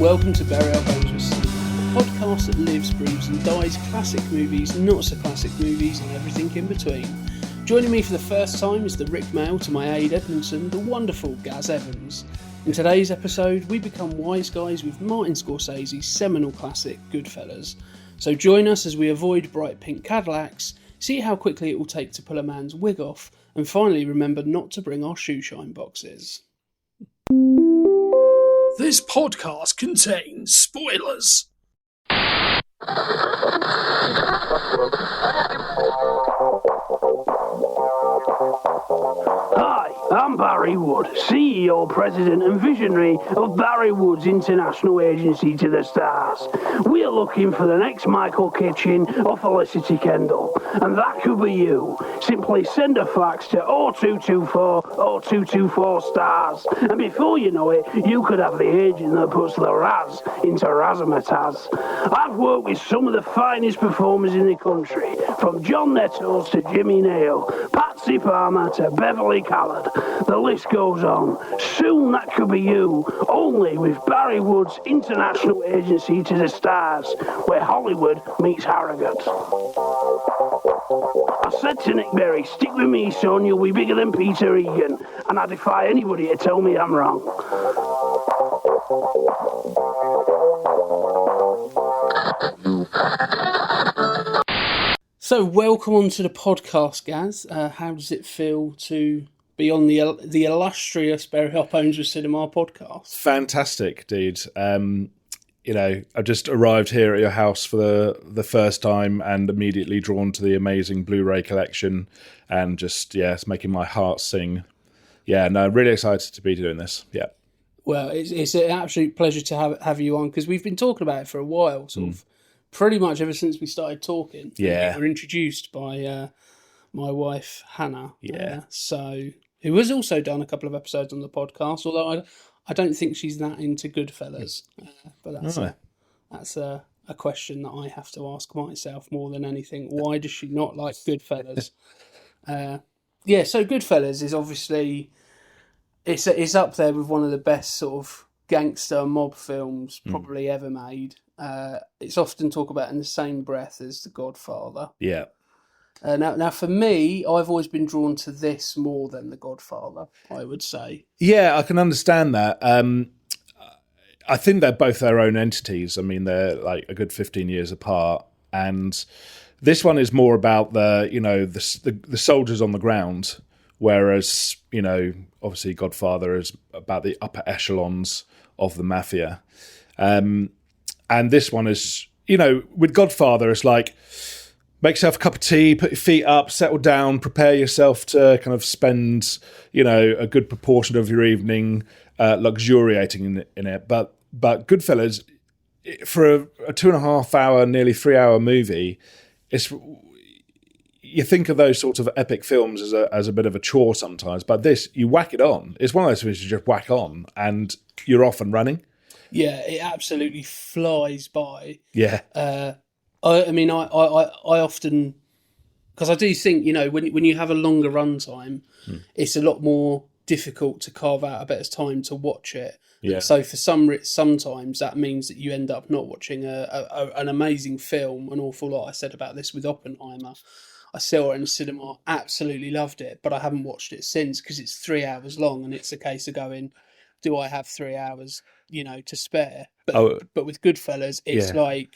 welcome to Bury Our Bones with Cinema, a podcast that lives, breathes and dies classic movies, not so classic movies and everything in between. Joining me for the first time is the Rick Mail to my aid Edmondson, the wonderful Gaz Evans. In today's episode, we become wise guys with Martin Scorsese's seminal classic, Goodfellas. So join us as we avoid bright pink Cadillacs, see how quickly it will take to pull a man's wig off, and finally remember not to bring our shoe shine boxes. This podcast contains spoilers. Hi, I'm Barry Wood, CEO, President and Visionary of Barry Wood's International Agency to the Stars. We are looking for the next Michael Kitchen or Felicity Kendall, and that could be you. Simply send a fax to 0224 stars, and before you know it, you could have the agent that puts the Raz into razzmatazz. I've worked with some of the finest performers in the country, from John Nettles to Jimmy Nail, Patsy Palmer to Beverly Callard. The list goes on. Soon that could be you, only with Barry Wood's International Agency to the Stars, where Hollywood meets Harrogate. I said to Nick Berry, stick with me son, you'll be bigger than Peter Egan, and I defy anybody to tell me I'm wrong. So welcome onto the podcast, Gaz. How does it feel to be on the illustrious Bury Our Bones with Cinema podcast? Fantastic, dude. I just arrived here at your house for the first time and immediately drawn to the amazing Blu-ray collection and just, it's making my heart sing. Yeah, no, really excited to be doing this. Yeah. Well, it's an absolute pleasure to have you on because we've been talking about it for a while, sort of pretty much ever since we started talking. Yeah. We were introduced by my wife, Hannah. Yeah. Who has also done a couple of episodes on the podcast, although I don't think she's that into Goodfellas. But that's a question that I have to ask myself more than anything. Why does she not like Goodfellas? So Goodfellas is obviously... It's up there with one of the best sort of gangster mob films probably ever made. It's often talked about in the same breath as The Godfather. Yeah. Now, for me, I've always been drawn to this more than The Godfather, I would say. Yeah, I can understand that. I think they're both their own entities. I mean, they're like a good 15 years apart. And this one is more about the soldiers on the ground, whereas, obviously Godfather is about the upper echelons of the mafia. And this one is, with Godfather, it's like, make yourself a cup of tea, put your feet up, settle down, prepare yourself to kind of spend, a good proportion of your evening luxuriating in it. But Goodfellas, for a 2.5 hour, nearly 3 hour movie, you think of those sorts of epic films as a bit of a chore sometimes, but this, you whack it on. It's one of those things you just whack on and you're off and running. Yeah, it absolutely flies by. Yeah. I often, because I do think, when you have a longer runtime, it's a lot more difficult to carve out a bit of time to watch it. Yeah. So for sometimes that means that you end up not watching an amazing film. An awful lot. I said about this with Oppenheimer. I saw it in the cinema, absolutely loved it, but I haven't watched it since because it's 3 hours long and it's a case of going, do I have 3 hours, to spare? But with Goodfellas, it's like,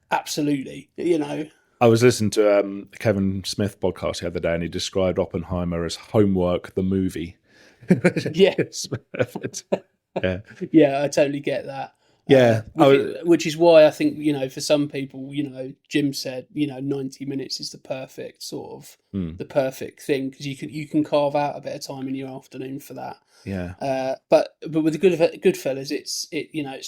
absolutely, I was listening to a Kevin Smith podcast the other day and he described Oppenheimer as Homework, the movie. Yes. Yeah. Yeah, I totally get that. Yeah. Which is why I think, for some people, Jim said, 90 minutes is the perfect sort of, the perfect thing, because you can carve out a bit of time in your afternoon for that. Yeah. But with the Goodfellas, it's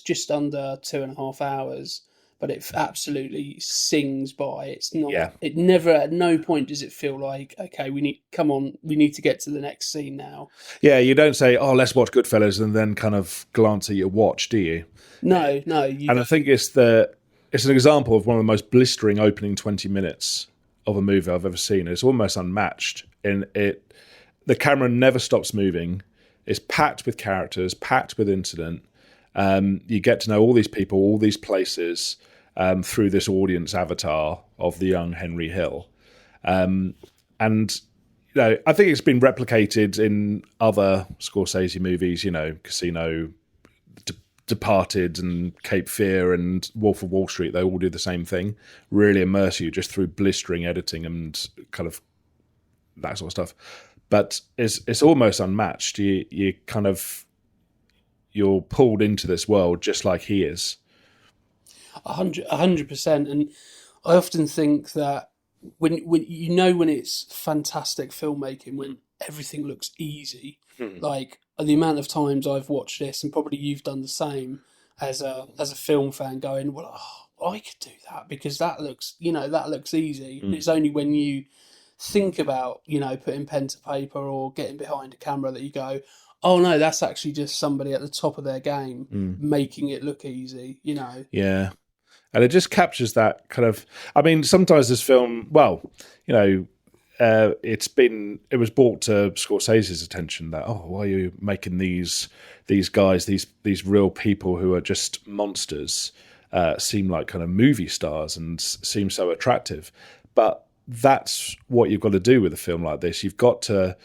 just under 2.5 hours, but it absolutely sings by. It's not. Yeah. It never, at no point does it feel like, okay, we need to get to the next scene now. Yeah, you don't say, oh, let's watch Goodfellas, and then kind of glance at your watch, do you? No. And I think it's an example of one of the most blistering opening 20 minutes of a movie I've ever seen. It's almost unmatched in it. The camera never stops moving. It's packed with characters, packed with incident. You get to know all these people, all these places through this audience avatar of the young Henry Hill. And I think it's been replicated in other Scorsese movies, Casino, Departed and Cape Fear and Wolf of Wall Street. They all do the same thing, really immerse you just through blistering editing and kind of that sort of stuff. But it's almost unmatched. You're pulled into this world just like he is. 100%. And I often think that when it's fantastic filmmaking, when everything looks easy, like the amount of times I've watched this, and probably you've done the same as a film fan, going, well, I could do that because that looks easy. And it's only when you think about, putting pen to paper or getting behind a camera that you go, oh no, that's actually just somebody at the top of their game making it look easy, Yeah. And it just captures that kind of, I mean, sometimes this film, it was brought to Scorsese's attention that, why are you making these guys, these real people who are just monsters, seem like kind of movie stars and seem so attractive. But that's what you've got to do with a film like this. You've got to,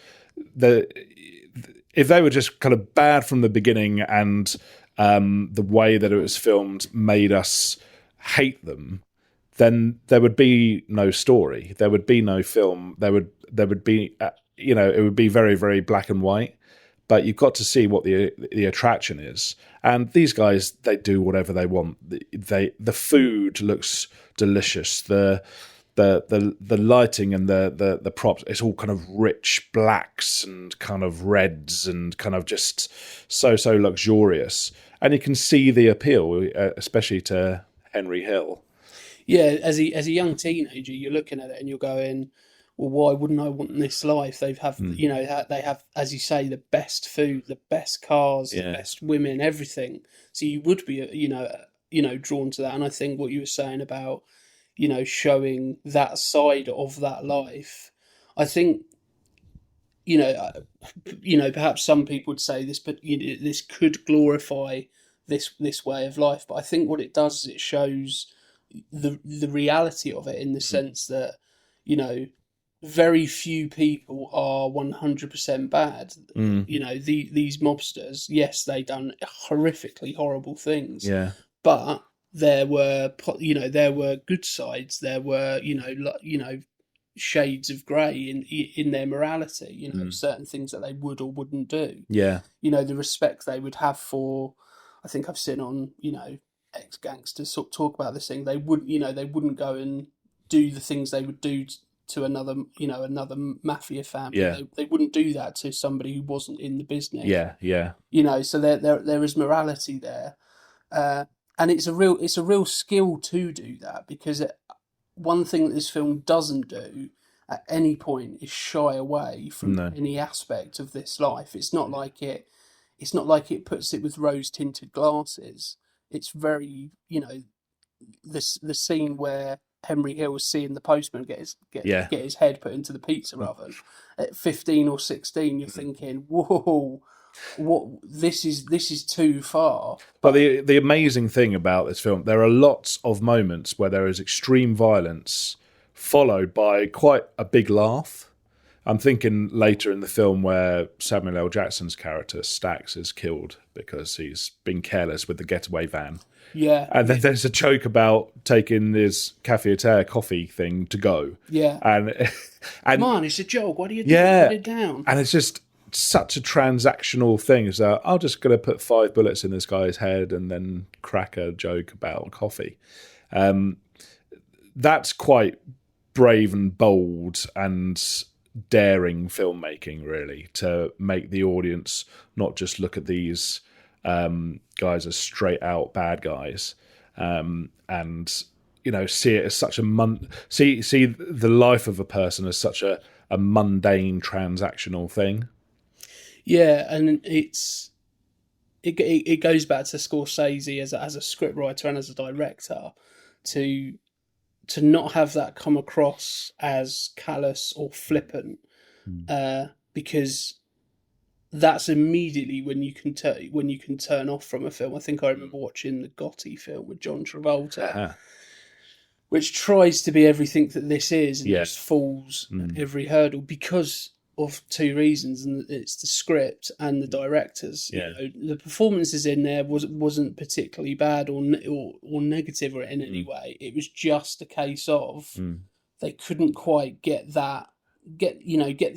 if they were just kind of bad from the beginning and the way that it was filmed made us hate them, then there would be no story. There would be no film. There would be, it would be very, very black and white. But you've got to see what the attraction is. And these guys, they do whatever they want. The food looks delicious. The lighting and the props, it's all kind of rich blacks and kind of reds and kind of just so luxurious. And you can see the appeal, especially to Henry Hill. Yeah, as a young teenager, you're looking at it and you're going, well, why wouldn't I want this life? They have, they have, as you say, the best food, the best cars, the best women, everything. So you would be, drawn to that. And I think what you were saying about, showing that side of that life, I think, perhaps some people would say this, but this could glorify this way of life. But I think what it does is it shows the reality of it, in the sense that, very few people are 100% bad. These mobsters, yes, they done horrifically horrible things. Yeah. But there were good sides. There were, shades of grey in their morality. Certain things that they would or wouldn't do. Yeah. The respect they would have for. I think I've seen on ex-gangsters sort of talk about this thing. They wouldn't go and do the things they would do to another mafia family. Yeah. They wouldn't do that to somebody who wasn't in the business. Yeah. So there is morality there. And it's a real skill to do that, because one thing that this film doesn't do at any point is shy away from any aspect of this life. It's not like it puts it with rose-tinted glasses. It's very, the scene where Henry Hill was seeing the postman get his head put into the pizza oven at 15 or 16. You're thinking, whoa. What this is too far. But the amazing thing about this film, there are lots of moments where there is extreme violence followed by quite a big laugh. I'm thinking later in the film where Samuel L. Jackson's character Stax is killed because he's been careless with the getaway van. Yeah. And then there's a joke about taking his cafetiere coffee thing to go. Yeah. And come on, it's a joke. What are you doing? Put it down. And it's just such a transactional thing. So I'm just going to put 5 bullets in this guy's head and then crack a joke about coffee. That's quite brave and bold and daring filmmaking, really, to make the audience not just look at these guys as straight out bad guys, and see it as such a see the life of a person as such a mundane transactional thing. Yeah, and it goes back to Scorsese as a scriptwriter and as a director to not have that come across as callous or flippant, because that's immediately when you can turn off from a film. I think I remember watching the Gotti film with John Travolta, which tries to be everything that this is, and just falls at every hurdle because of two reasons, and it's the script and the directors. Yeah. You know, the performances in there wasn't particularly bad or negative or in any way. It was just a case of they couldn't quite get the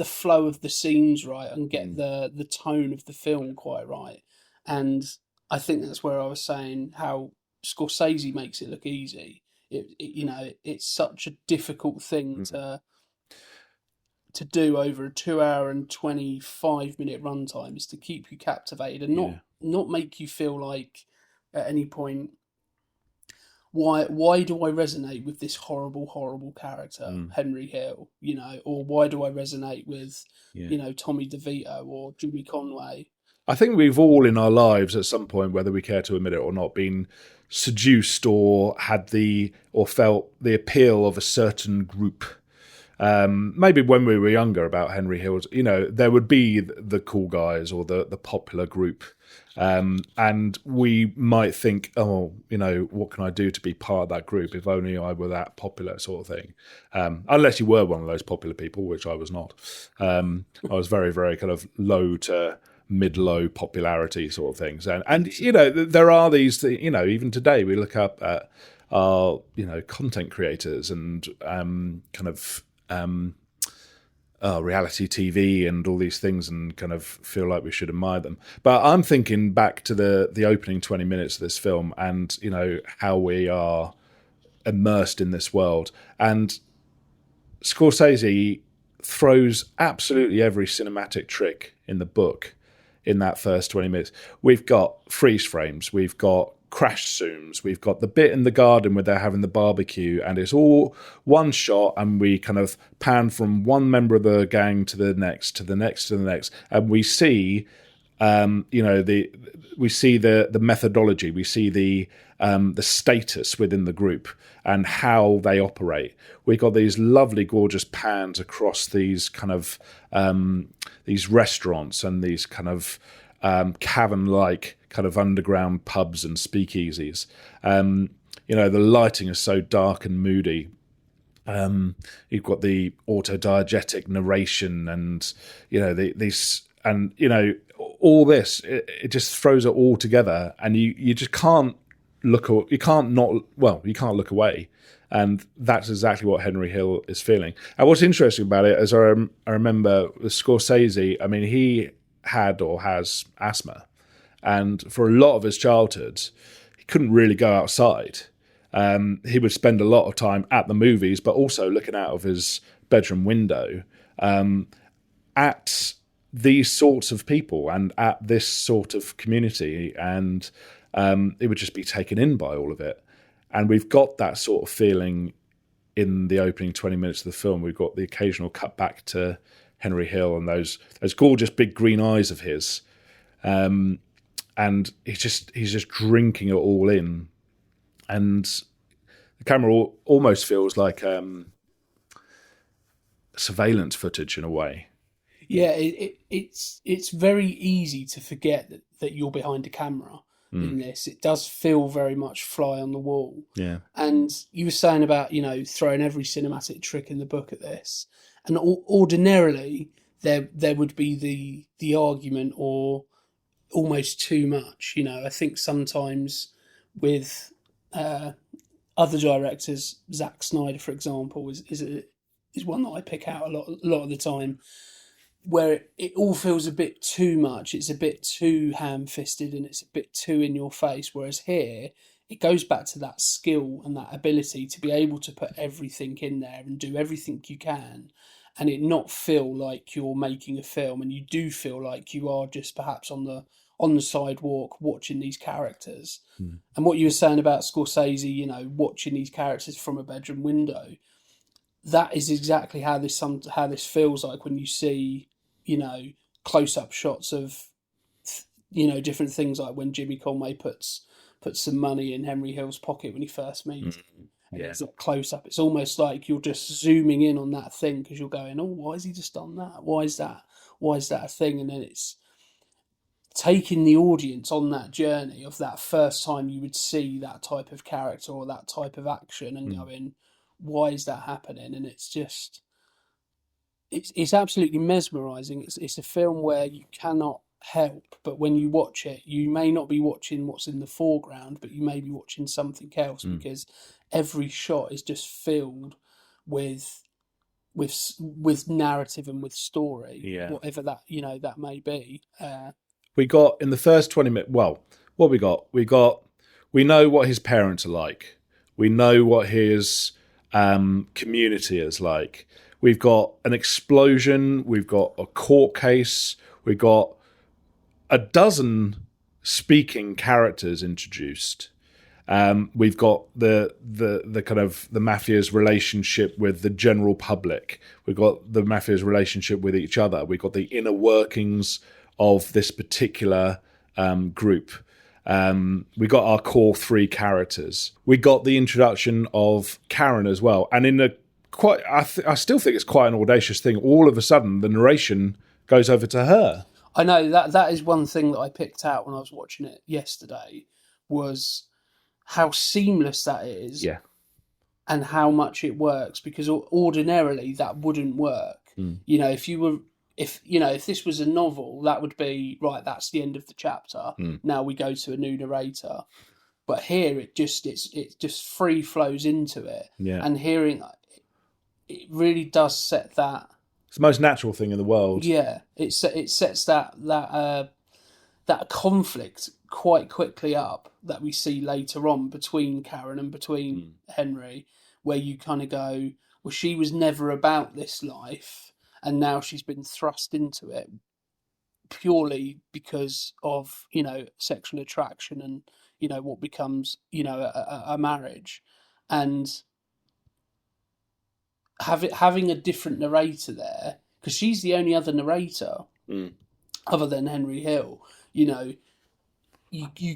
flow of the scenes right and get the tone of the film quite right. And I think that's where I was saying how Scorsese makes it look easy. It's such a difficult thing to do over a 2 hour and 25-minute runtime, is to keep you captivated and not make you feel like at any point, why do I resonate with this horrible character, Henry Hill, or why do I resonate with, Tommy DeVito or Jimmy Conway? I think we've all in our lives at some point, whether we care to admit it or not, been seduced or felt the appeal of a certain group. Maybe when we were younger about Henry Hill, there would be the cool guys or the popular group. And we might think, what can I do to be part of that group if only I were that popular, sort of thing. Unless you were one of those popular people, which I was not. I was very, very kind of low to mid-low popularity sort of things. And there are these, even today we look up at our, content creators and reality TV and all these things, and kind of feel like we should admire them. But I'm thinking back to the opening 20 minutes of this film, and how we are immersed in this world. And Scorsese throws absolutely every cinematic trick in the book in that first 20 minutes. We've got freeze frames, we've got crash zooms, we've got the bit in the garden where they're having the barbecue, and it's all one shot, and we kind of pan from one member of the gang to the next, to the next, to the next, and we see we see the methodology, we see the status within the group and how they operate. We've got these lovely, gorgeous pans across these kind of these restaurants and these kind of cavern-like kind of underground pubs and speakeasies. The lighting is so dark and moody. You've got the autodiegetic narration, and all this. It just throws it all together, and you just can't look. You can't look away. And that's exactly what Henry Hill is feeling. And what's interesting about it, as I remember with Scorsese, I mean, he had or has asthma. And for a lot of his childhood, he couldn't really go outside. He would spend a lot of time at the movies, but also looking out of his bedroom window at these sorts of people and at this sort of community. And he would just be taken in by all of it. And we've got that sort of feeling in the opening 20 minutes of the film. We've got the occasional cut back to Henry Hill and those gorgeous big green eyes of his. And he's just drinking it all in. And the camera almost feels like surveillance footage in a way. Yeah, it's very easy to forget that you're behind a camera in this. It does feel very much fly on the wall. Yeah. And you were saying about, throwing every cinematic trick in the book at this. And ordinarily, there would be the argument or almost too much. I think sometimes with other directors, Zack Snyder, for example, is one that I pick out a lot of the time, where it all feels a bit too much. It's a bit too ham-fisted and it's a bit too in your face. Whereas here, it goes back to that skill and that ability to be able to put everything in there and do everything you can, and it not feel like you're making a film, and you do feel like you are just perhaps on the sidewalk watching these characters. And what you were saying about Scorsese, watching these characters from a bedroom window, that is exactly how this feels like when you see, close-up shots of, different things, like when Jimmy Conway puts some money in Henry Hill's pocket when he first meets him. And it's not close up. It's almost like you're just zooming in on that thing because you're going, oh, why has he just done that? Why is that a thing? And then it's taking the audience on that journey of that first time you would see that type of character or that type of action and going, why is that happening? And it's just, it's absolutely mesmerising. It's a film where you cannot help, but when you watch it, you may not be watching what's in the foreground, but you may be watching something else because every shot is just filled with narrative and with story, whatever that that may be. We got in the first 20 minutes. Well, what we got? We know what his parents are like. We know what his community is like. We've got an explosion. We've got a court case. We've got a dozen speaking characters introduced. We've got the kind of the mafia's relationship with the general public. We've got the mafia's relationship with each other. We've got the inner workings of this particular group. We got our core three characters. We got the introduction of Karen as well, and in a quite, I still think it's quite an audacious thing. All of a sudden, the narration goes over to her. I know that is one thing that I picked out when I was watching it yesterday, was how seamless that is, and how much it works. Because ordinarily that wouldn't work. If this was a novel, that would be right. That's the end of the chapter. Now we go to a new narrator. But here it just free flows into it, and hearing it really does set that. It's the most natural thing in the world. Yeah, it sets that conflict quite quickly up that we see later on between Karen and between Henry, where you kind of go, well, she was never about this life, and now she's been thrust into it purely because of sexual attraction and what becomes a marriage, and having a different narrator there, because she's the only other narrator other than Henry Hill. You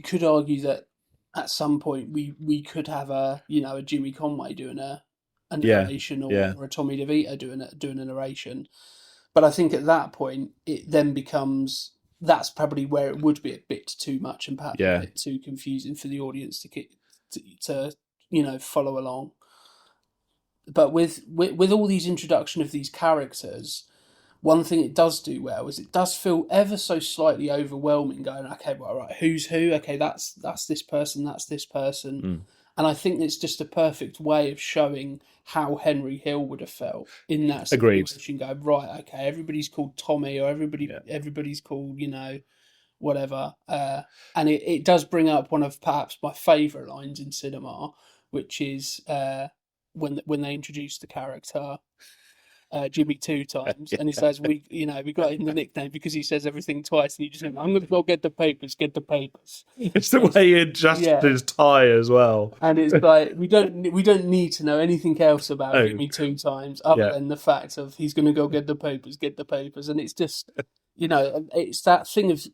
could argue that at some point we could have a Jimmy Conway doing a narration or a Tommy DeVito doing a narration, but I think at that point it then becomes, that's probably where it would be a bit too much and perhaps a bit too confusing for the audience to follow along. But with all these introduction of these characters, one thing it does do well is it does feel ever so slightly overwhelming, going, okay, well, right, who's who? Okay, that's this person, that's this person. And I think it's just a perfect way of showing how Henry Hill would have felt in that situation. Go, right, okay, everybody's called Tommy, or everybody's called, whatever. And it does bring up one of perhaps my favourite lines in cinema, which is when they introduce the character Jimmy two times, and he says we got him the nickname because he says everything twice, and you just think, I'm going to go get the papers. It's the way he adjusted his tie as well, and it's like we don't need to know anything else about Jimmy two times other than the fact of he's going to go get the papers, and it's just it's that thing of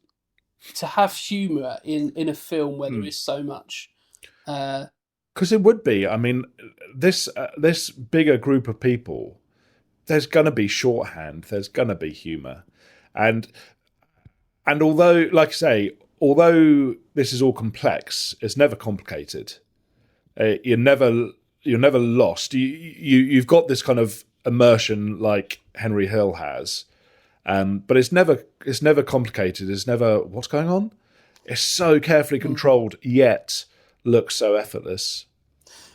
to have humour in a film where there is so much. Because it would be. I mean, this bigger group of people, there's going to be shorthand, there's going to be humour. And although, like I say, although this is all complex, it's never complicated. You're never lost. You've got this kind of immersion like Henry Hill has, but it's never complicated. It's never, what's going on? It's so carefully controlled, yet looks so effortless.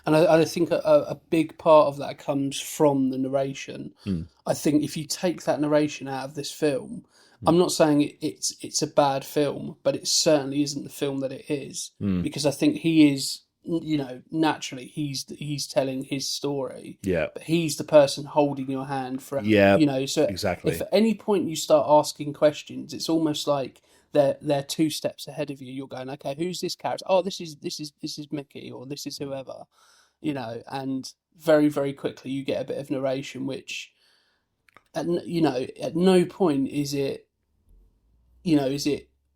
And I think a big part of that comes from the narration. I think if you take that narration out of this film, I'm not saying it's a bad film, but it certainly isn't the film that it is, because I think he is, naturally he's telling his story. Yeah. But he's the person holding your hand forever. Yeah. So exactly. If at any point you start asking questions, it's almost like they're two steps ahead of you. You're going, okay, who's this character? Oh, this is Mickey, or this is whoever, and very, very quickly you get a bit of narration, which at no point is it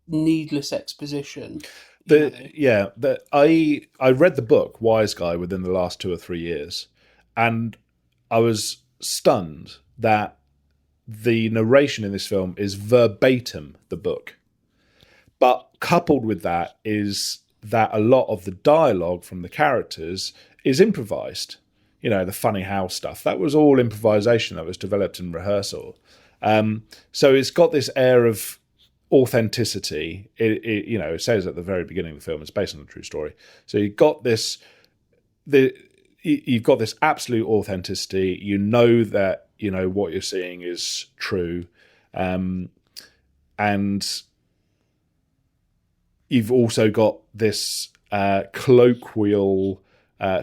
needless exposition. I read the book Wise Guy within the last 2 or 3 years, and I was stunned that the narration in this film is verbatim the book. But coupled with that is that a lot of the dialogue from the characters is improvised. You know, the funny how stuff, that was all improvisation that was developed in rehearsal. So it's got this air of authenticity. It says at the very beginning of the film it's based on a true story. So you've got this absolute authenticity. You know that what you're seeing is true, and you've also got this colloquial,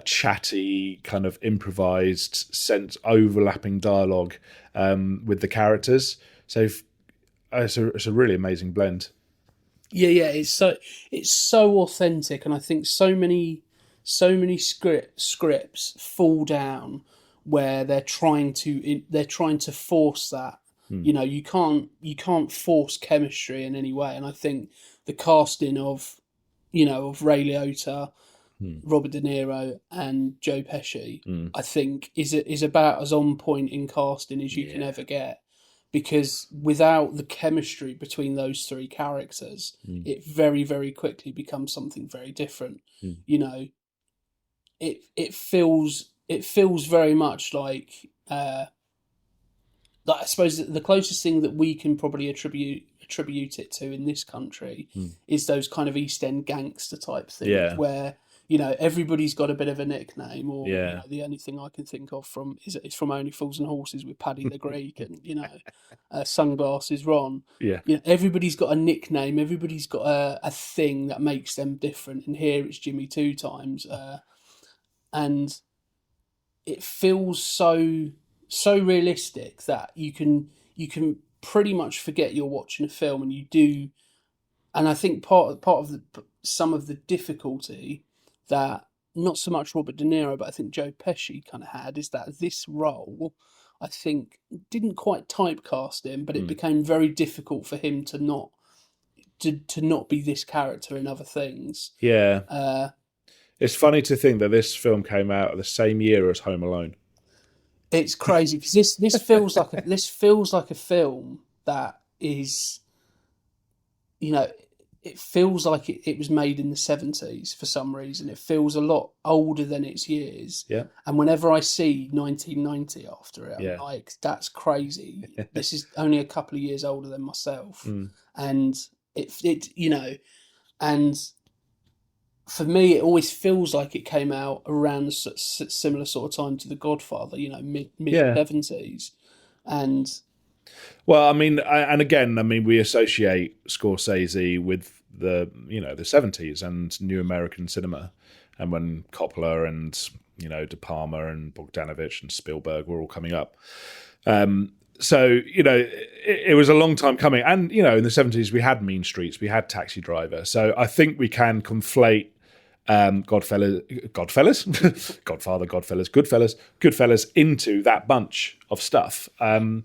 chatty, kind of improvised, overlapping dialogue with the characters. So it's a really amazing blend. Yeah, it's so authentic, and I think so many scripts fall down where they're trying to force that. You can't force chemistry in any way, and I think the casting of Ray Liotta, Robert De Niro, and Joe Pesci, I think is about as on point in casting as you can ever get, because without the chemistry between those three characters, it very, very quickly becomes something very different. It feels very much like I suppose the closest thing that we can probably attribute it to in this country is those kind of East End gangster type things where everybody's got a bit of a nickname, or the only thing I can think of is from Only Fools and Horses with Paddy the Greek and Sunglasses Ron. Everybody's got a nickname, everybody's got a thing that makes them different, and here it's Jimmy Two Times, and it feels so realistic that you can pretty much forget you're watching a film, and you do. And I think part of some of the difficulty that not so much Robert De Niro, but I think Joe Pesci kind of had, is that this role, I think, didn't quite typecast him, but it became very difficult for him to not be this character in other things. Yeah. It's funny to think that this film came out at the same year as Home Alone. It's crazy because this feels like a film that is, it feels like it was made in the 70s for some reason. It feels a lot older than its years. Yeah. And whenever I see 1990 after it, I'm like, that's crazy. This is only a couple of years older than myself. And and for me, it always feels like it came out around a similar sort of time to The Godfather, mid 70s. And well, I mean, we associate Scorsese with the 70s and New American cinema, and when Coppola and De Palma and Bogdanovich and Spielberg were all coming up. So it was a long time coming, and in the 70s we had Mean Streets, we had Taxi Driver. So I think we can conflate Goodfellas, Goodfellas into that bunch of stuff. When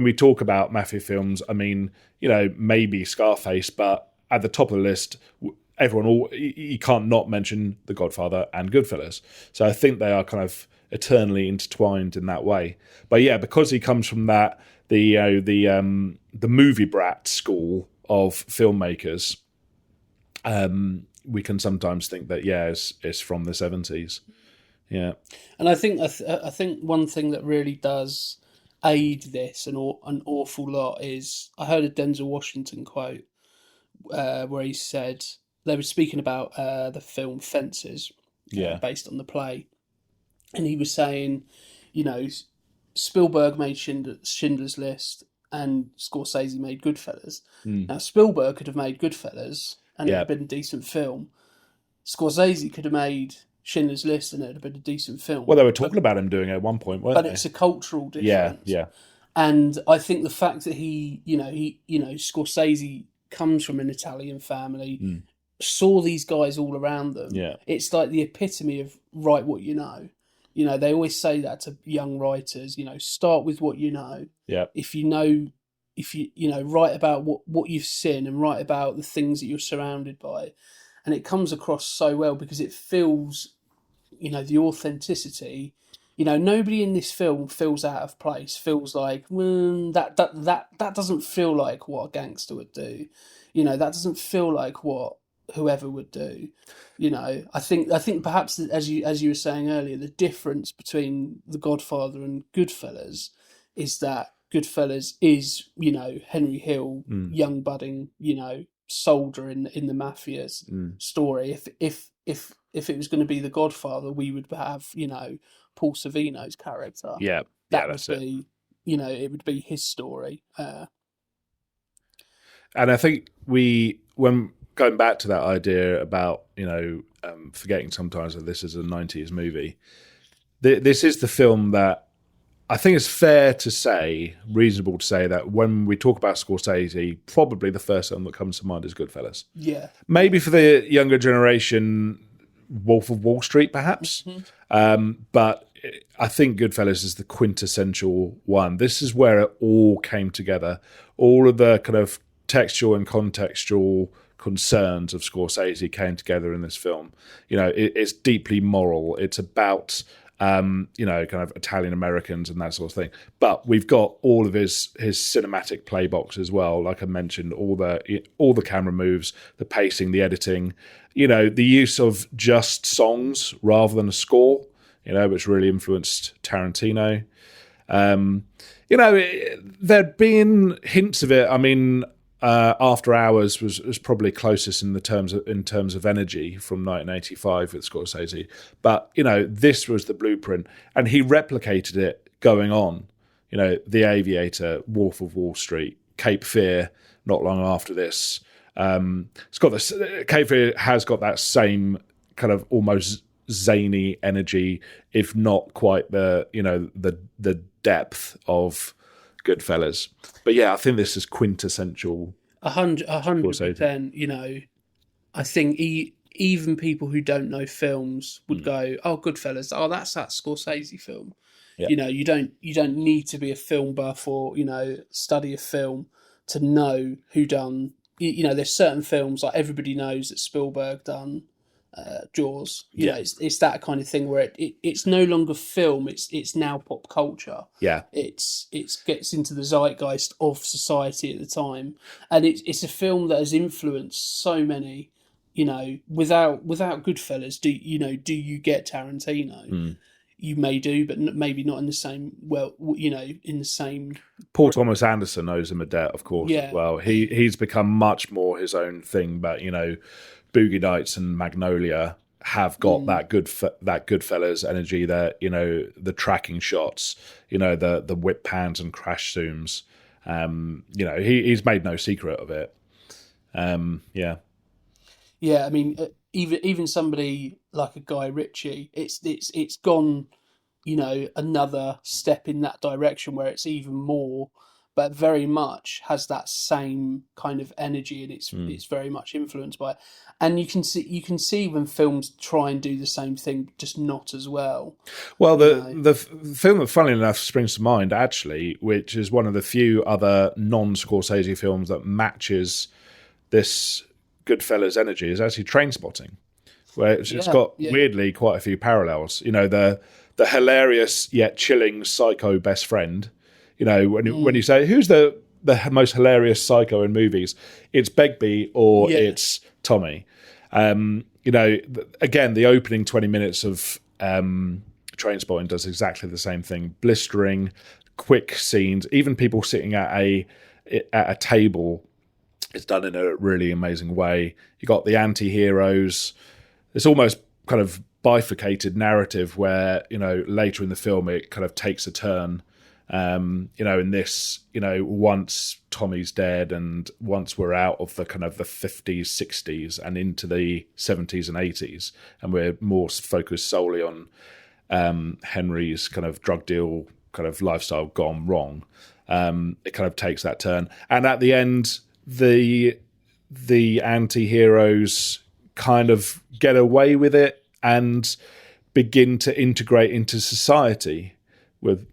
we talk about mafia films, I mean, maybe Scarface, but at the top of the list, you can't not mention The Godfather and Goodfellas. So I think they are kind of eternally intertwined in that way. But yeah, because he comes from that the movie brat school of filmmakers, we can sometimes think that it's from the 70s. Yeah, and I think one thing that really does aid this an awful lot is, I heard a Denzel Washington quote where he said, they were speaking about the film Fences, based on the play, and he was saying, Spielberg made Schindler's List and Scorsese made Goodfellas. Now Spielberg could have made Goodfellas and it would have been a decent film. Scorsese could have made Schindler's List and it would have been a decent film. Well, they were talking about him doing it at one point, weren't they? But it's a cultural difference. Yeah. And I think the fact that Scorsese comes from an Italian family, saw these guys all around them. Yeah. It's like the epitome of write what you know. They always say that to young writers, start with what you know. Yeah. If you write about what you've seen and write about the things that you're surrounded by. And it comes across so well because it feels, the authenticity. Nobody in this film feels out of place, feels like, that doesn't feel like what a gangster would do. that doesn't feel like what whoever would do. I think perhaps as you were saying earlier, the difference between The Godfather and Goodfellas is that Goodfellas is, Henry Hill, young budding, soldier in the mafia's story. If it was going to be The Godfather, we would have, Paul Sorvino's character. Yeah, that that's would be, it would be his story. And I think when going back to that idea about, forgetting sometimes that this is a 90s movie, this is the film that I think it's fair to say, reasonable to say, that when we talk about Scorsese, probably the first film that comes to mind is Goodfellas. Yeah. Maybe for the younger generation, Wolf of Wall Street, perhaps. But I think Goodfellas is the quintessential one. This is where it all came together. All of the kind of textual and contextual concerns of Scorsese came together in this film. It's deeply moral. It's about kind of Italian Americans and that sort of thing. But we've got all of his cinematic playbox as well. Like I mentioned, all the camera moves, the pacing, the editing. The use of just songs rather than a score. Which really influenced Tarantino. There'd been hints of it. I mean, After Hours was probably closest in terms of energy from 1985 with Scorsese, but this was the blueprint, and he replicated it going on. The Aviator, Wolf of Wall Street, Cape Fear. Not long after this, it's got this. Cape Fear has got that same kind of almost zany energy, if not quite the depth of Goodfellas. But yeah, I think this is quintessential. 100%. I think even people who don't know films would go, "Oh, Goodfellas. Oh, that's that Scorsese film." Yeah. You don't need to be a film buff or study a film to know who done. There's certain films like everybody knows that Spielberg done. Jaws, it's that kind of thing where it's no longer film, it's now pop culture. Yeah, it gets into the zeitgeist of society at the time, and it's a film that has influenced so many. Without Goodfellas, do you get Tarantino? You may do, but maybe not in the same. Well, in the same. Paul Thomas Anderson owes him a debt, of course. Yeah. As well, he's become much more his own thing, but Boogie Nights and Magnolia have got that Goodfellas energy. That the tracking shots, the whip pans and crash zooms. He's made no secret of it. Yeah. I mean, even somebody like a Guy Ritchie, it's gone, another step in that direction where it's even more. But very much has that same kind of energy, and it's very much influenced by it. And you can see when films try and do the same thing, just not as well. Well, the film that, funnily enough, springs to mind actually, which is one of the few other non-Scorsese films that matches this Goodfellas energy, is actually Trainspotting, where it's got weirdly quite a few parallels. The hilarious yet chilling psycho best friend. When you say who's the most hilarious psycho in movies, it's Begbie or it's Tommy. Again, the opening 20 minutes of Trainspotting does exactly the same thing. Blistering, quick scenes, even people sitting at a table. It's done in a really amazing way. You got the anti-heroes. It's almost kind of bifurcated narrative where later in the film it kind of takes a turn. In this, once Tommy's dead and once we're out of the kind of the 50s, 60s and into the 70s and 80s, and we're more focused solely on Henry's kind of drug deal kind of lifestyle gone wrong, it kind of takes that turn. And at the end, the anti-heroes kind of get away with it and begin to integrate into society with,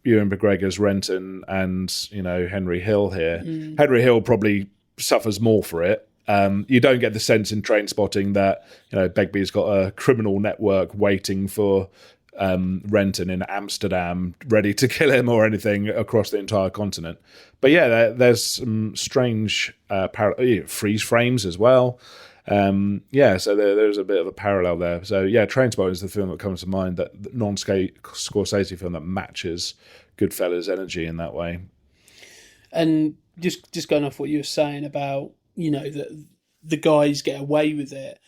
Ewan McGregor's Renton and, Henry Hill here. Henry Hill probably suffers more for it. You don't get the sense in Trainspotting that, Begbie's got a criminal network waiting for Renton in Amsterdam, ready to kill him or anything across the entire continent. But yeah, there's some strange freeze frames as well. So there's a bit of a parallel there. So yeah, Trainspotting is the film that comes to mind, that non-Scorsese film that matches Goodfellas' energy in that way. And just going off what you were saying about, that the guys get away with it.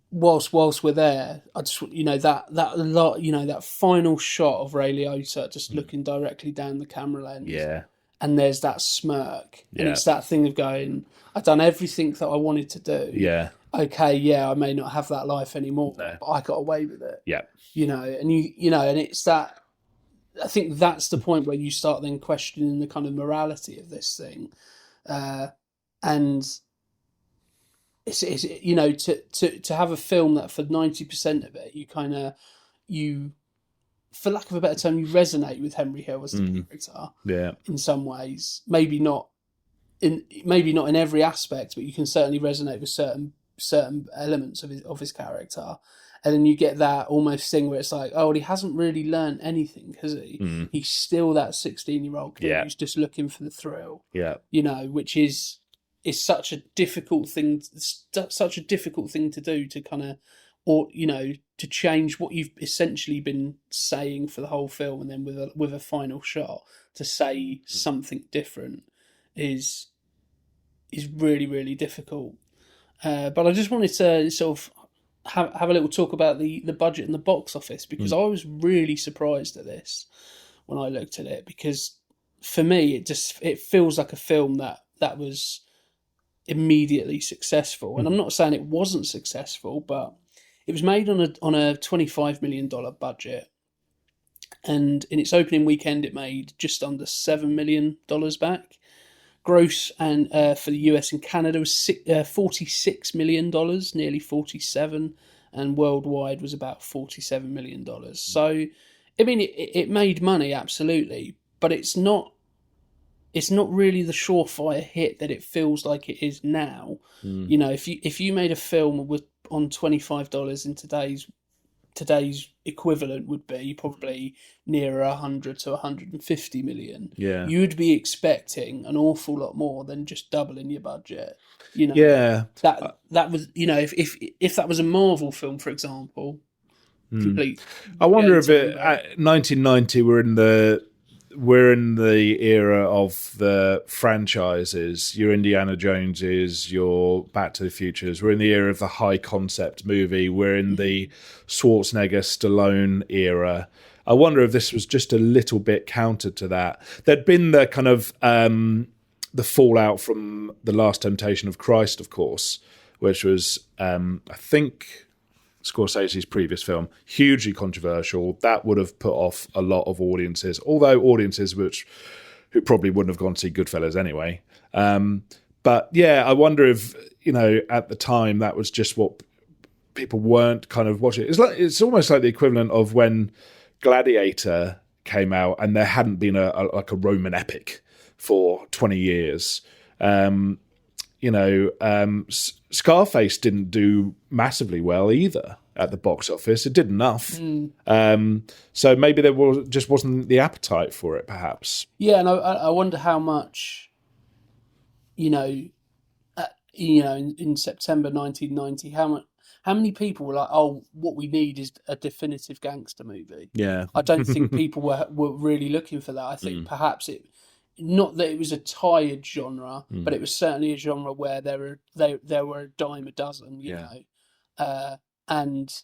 Whilst we're there, I just that final shot of Ray Liotta just looking directly down the camera lens. Yeah. And there's that smirk. Yeah. And it's that thing of going, I've done everything that I wanted to do. Yeah. Okay, yeah, I may not have that life anymore, but I got away with it. Yeah. And it's that, I think that's the point where you start then questioning the kind of morality of this thing. And it's to have a film that for 90% of it, you for lack of a better term, you resonate with Henry Hill as the character. Yeah. In some ways, maybe not in every aspect, but you can certainly resonate with certain elements of his character. And then you get that almost thing where it's like, oh, well, he hasn't really learned anything, has he? Mm. He's still that 16-year-old kid who's just looking for the thrill. Yeah. Which is such a difficult thing to do, to kind of, or to change what you've essentially been saying for the whole film, and then with a final shot to say something different is really, really difficult. But I just wanted to sort of have a little talk about the budget and the box office, because I was really surprised at this when I looked at it, because for me it feels like a film that was immediately successful. And I'm not saying it wasn't successful, but it was made on a $25 million budget, and in its opening weekend it made just under $7 million back. Gross and for the US and Canada was $46 million, nearly 47, and worldwide was about $47 million. So, I mean, it made money, absolutely, but it's not really the surefire hit that it feels like it is now. If you made a film on $25 in today's equivalent would be probably nearer 100 to 150 million. Yeah, you'd be expecting an awful lot more than just doubling your budget. That was if that was a Marvel film, for example. Complete. I wonder if at 1990 we're in the era of the franchises, your Indiana Joneses, your Back to the Futures. We're in the era of the high concept movie. We're in the Schwarzenegger, Stallone era. I wonder if this was just a little bit counter to that. There'd been the kind of the fallout from The Last Temptation of Christ, of course, which was, I think, Scorsese's previous film, hugely controversial. That would have put off a lot of audiences, although audiences who probably wouldn't have gone to see Goodfellas anyway. But yeah, I wonder if at the time that was just what people weren't kind of watching. It's almost like the equivalent of when Gladiator came out and there hadn't been a Roman epic for 20 years. Scarface didn't do massively well either at the box office. It did enough. So maybe there just wasn't the appetite for it, perhaps. Yeah, and I wonder how much, in September 1990, how many people were like, oh, what we need is a definitive gangster movie. Yeah. I don't think people were really looking for that. I think perhaps not that it was a tired genre, but it was certainly a genre where there were a dime a dozen, you know, and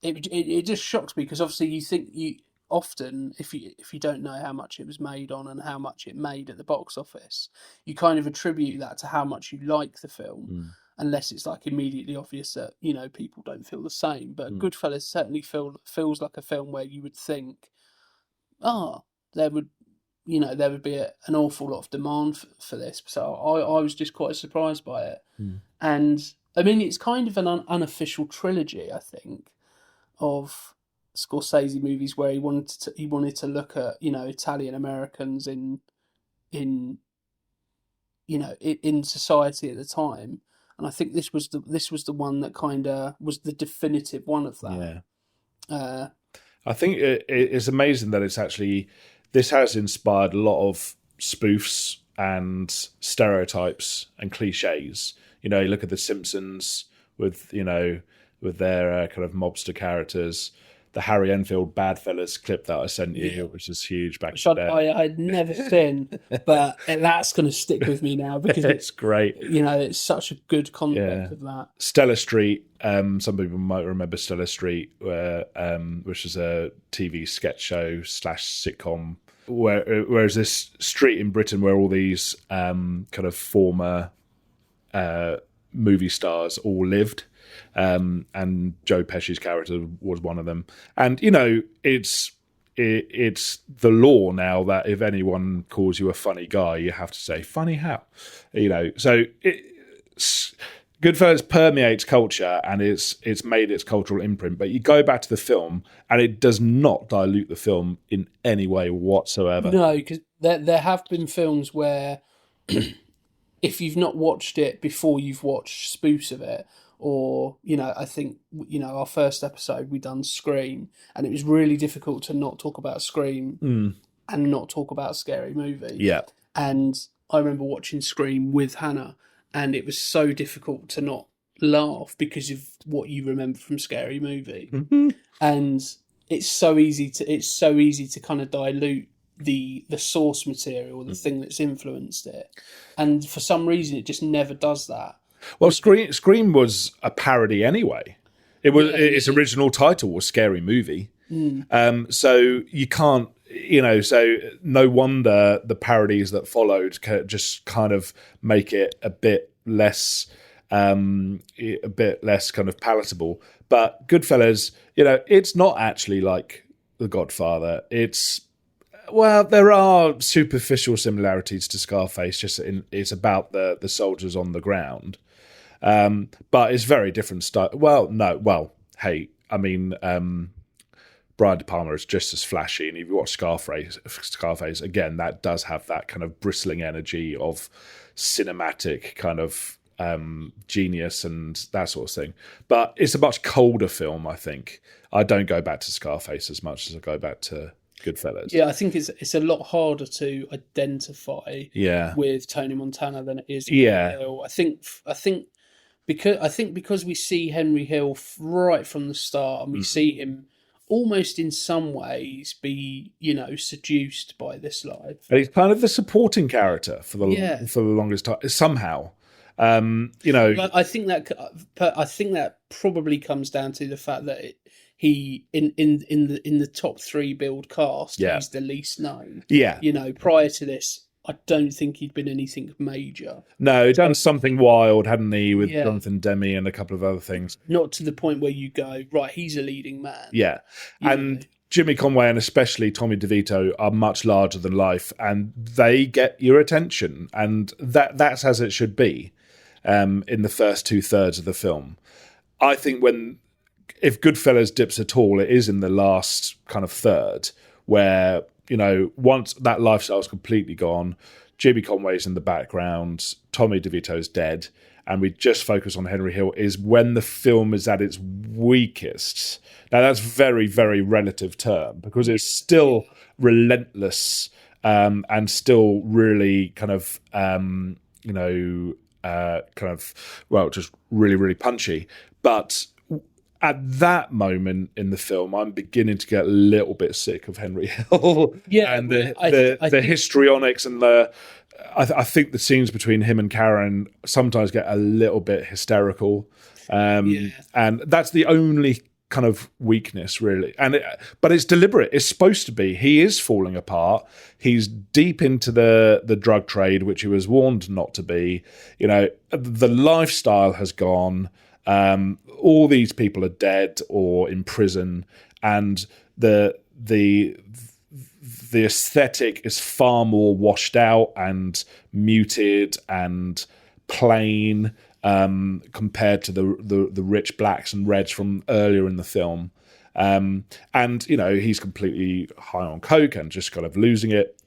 it just shocks me, because obviously you often, if you don't know how much it was made on and how much it made at the box office, you kind of attribute that to how much you like the film, unless it's like immediately obvious that people don't feel the same. But Goodfellas certainly feels like a film where you would think, there would be an awful lot of demand for this. So I was just quite surprised by it. And I mean, it's kind of an unofficial trilogy, I think, of Scorsese movies where he wanted to look at Italian Americans in society at the time. And I think this was the one that kind of was the definitive one of that. I think it's amazing that this has inspired a lot of spoofs and stereotypes and cliches. You look at The Simpsons with their kind of mobster characters. The Harry Enfield Badfellas clip that I sent you, which is huge back in the day. I'd never seen, but that's going to stick with me now because it's great. It's such a good concept of that. Stella Street. Some people might remember Stella Street, which is a TV sketch show / sitcom. Whereas this street in Britain where all these kind of former movie stars all lived. And Joe Pesci's character was one of them. And, it's the law now that if anyone calls you a funny guy, you have to say, funny how? So Goodfellas permeates culture and it's made its cultural imprint. But you go back to the film and it does not dilute the film in any way whatsoever. No, because there have been films where if you've not watched it before you've watched spoofs of it, or, I think, our first episode, we done Scream, and it was really difficult to not talk about Scream and not talk about Scary Movie. Yeah. And I remember watching Scream with Hannah, and it was so difficult to not laugh because of what you remember from Scary Movie. Mm-hmm. And it's so easy to kind of dilute the source material, the thing that's influenced it. And for some reason, it just never does that. Well, Scream was a parody anyway. Its original title was Scary Movie. So you can't, so no wonder the parodies that followed just kind of make it a bit less kind of palatable. But Goodfellas, it's not actually like The Godfather. There are superficial similarities to Scarface. It's about the soldiers on the ground. But it's very different style. Hey, I mean, Brian De Palma is just as flashy, and if you watch Scarface again, that does have that kind of bristling energy of cinematic kind of genius and that sort of thing. But it's a much colder film, I think. I don't go back to Scarface as much as I go back to Goodfellas. Yeah, I think it's a lot harder to identify with Tony Montana than it is. Hill. I think because we see Henry Hill right from the start, and we see him almost in some ways be, seduced by this life. And he's kind of the supporting character for the longest time somehow. I think that probably comes down to the fact that he in the top 3 build cast, he's the least known. Yeah, prior to this, I don't think he'd been anything major. No, he'd done something wild, hadn't he, with Jonathan Demme and a couple of other things. Not to the point where you go, right, he's a leading man. Yeah. And Jimmy Conway and especially Tommy DeVito are much larger than life, and they get your attention. And that's as it should be in the first 2/3 of the film. I think if Goodfellas dips at all, it is in the last kind of third where, once that lifestyle's completely gone, Jimmy Conway's in the background, Tommy DeVito's dead, and we just focus on Henry Hill, is when the film is at its weakest. Now, that's very, very relative term, because it's still relentless and still really kind of, just really, really punchy. But at that moment in the film, I'm beginning to get a little bit sick of Henry Hill and the histrionics and I think the scenes between him and Karen sometimes get a little bit hysterical, and that's the only kind of weakness, really. But it's deliberate. It's supposed to be. He is falling apart. He's deep into the drug trade, which he was warned not to be. The lifestyle has gone. All these people are dead or in prison, and the aesthetic is far more washed out and muted and plain compared to the rich blacks and reds from earlier in the film. And he's completely high on coke and just kind of losing it.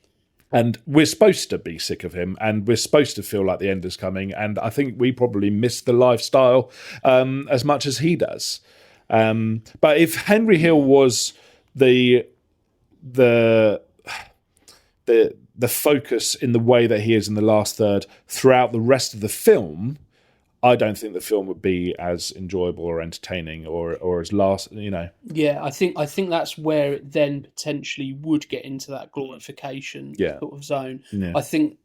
And we're supposed to be sick of him, and we're supposed to feel like the end is coming. And I think we probably miss the lifestyle as much as he does. But if Henry Hill was the focus in the way that he is in the last third throughout the rest of the film, I don't think the film would be as enjoyable or entertaining or as Yeah, I think that's where it then potentially would get into that glorification sort of zone. Yeah. I think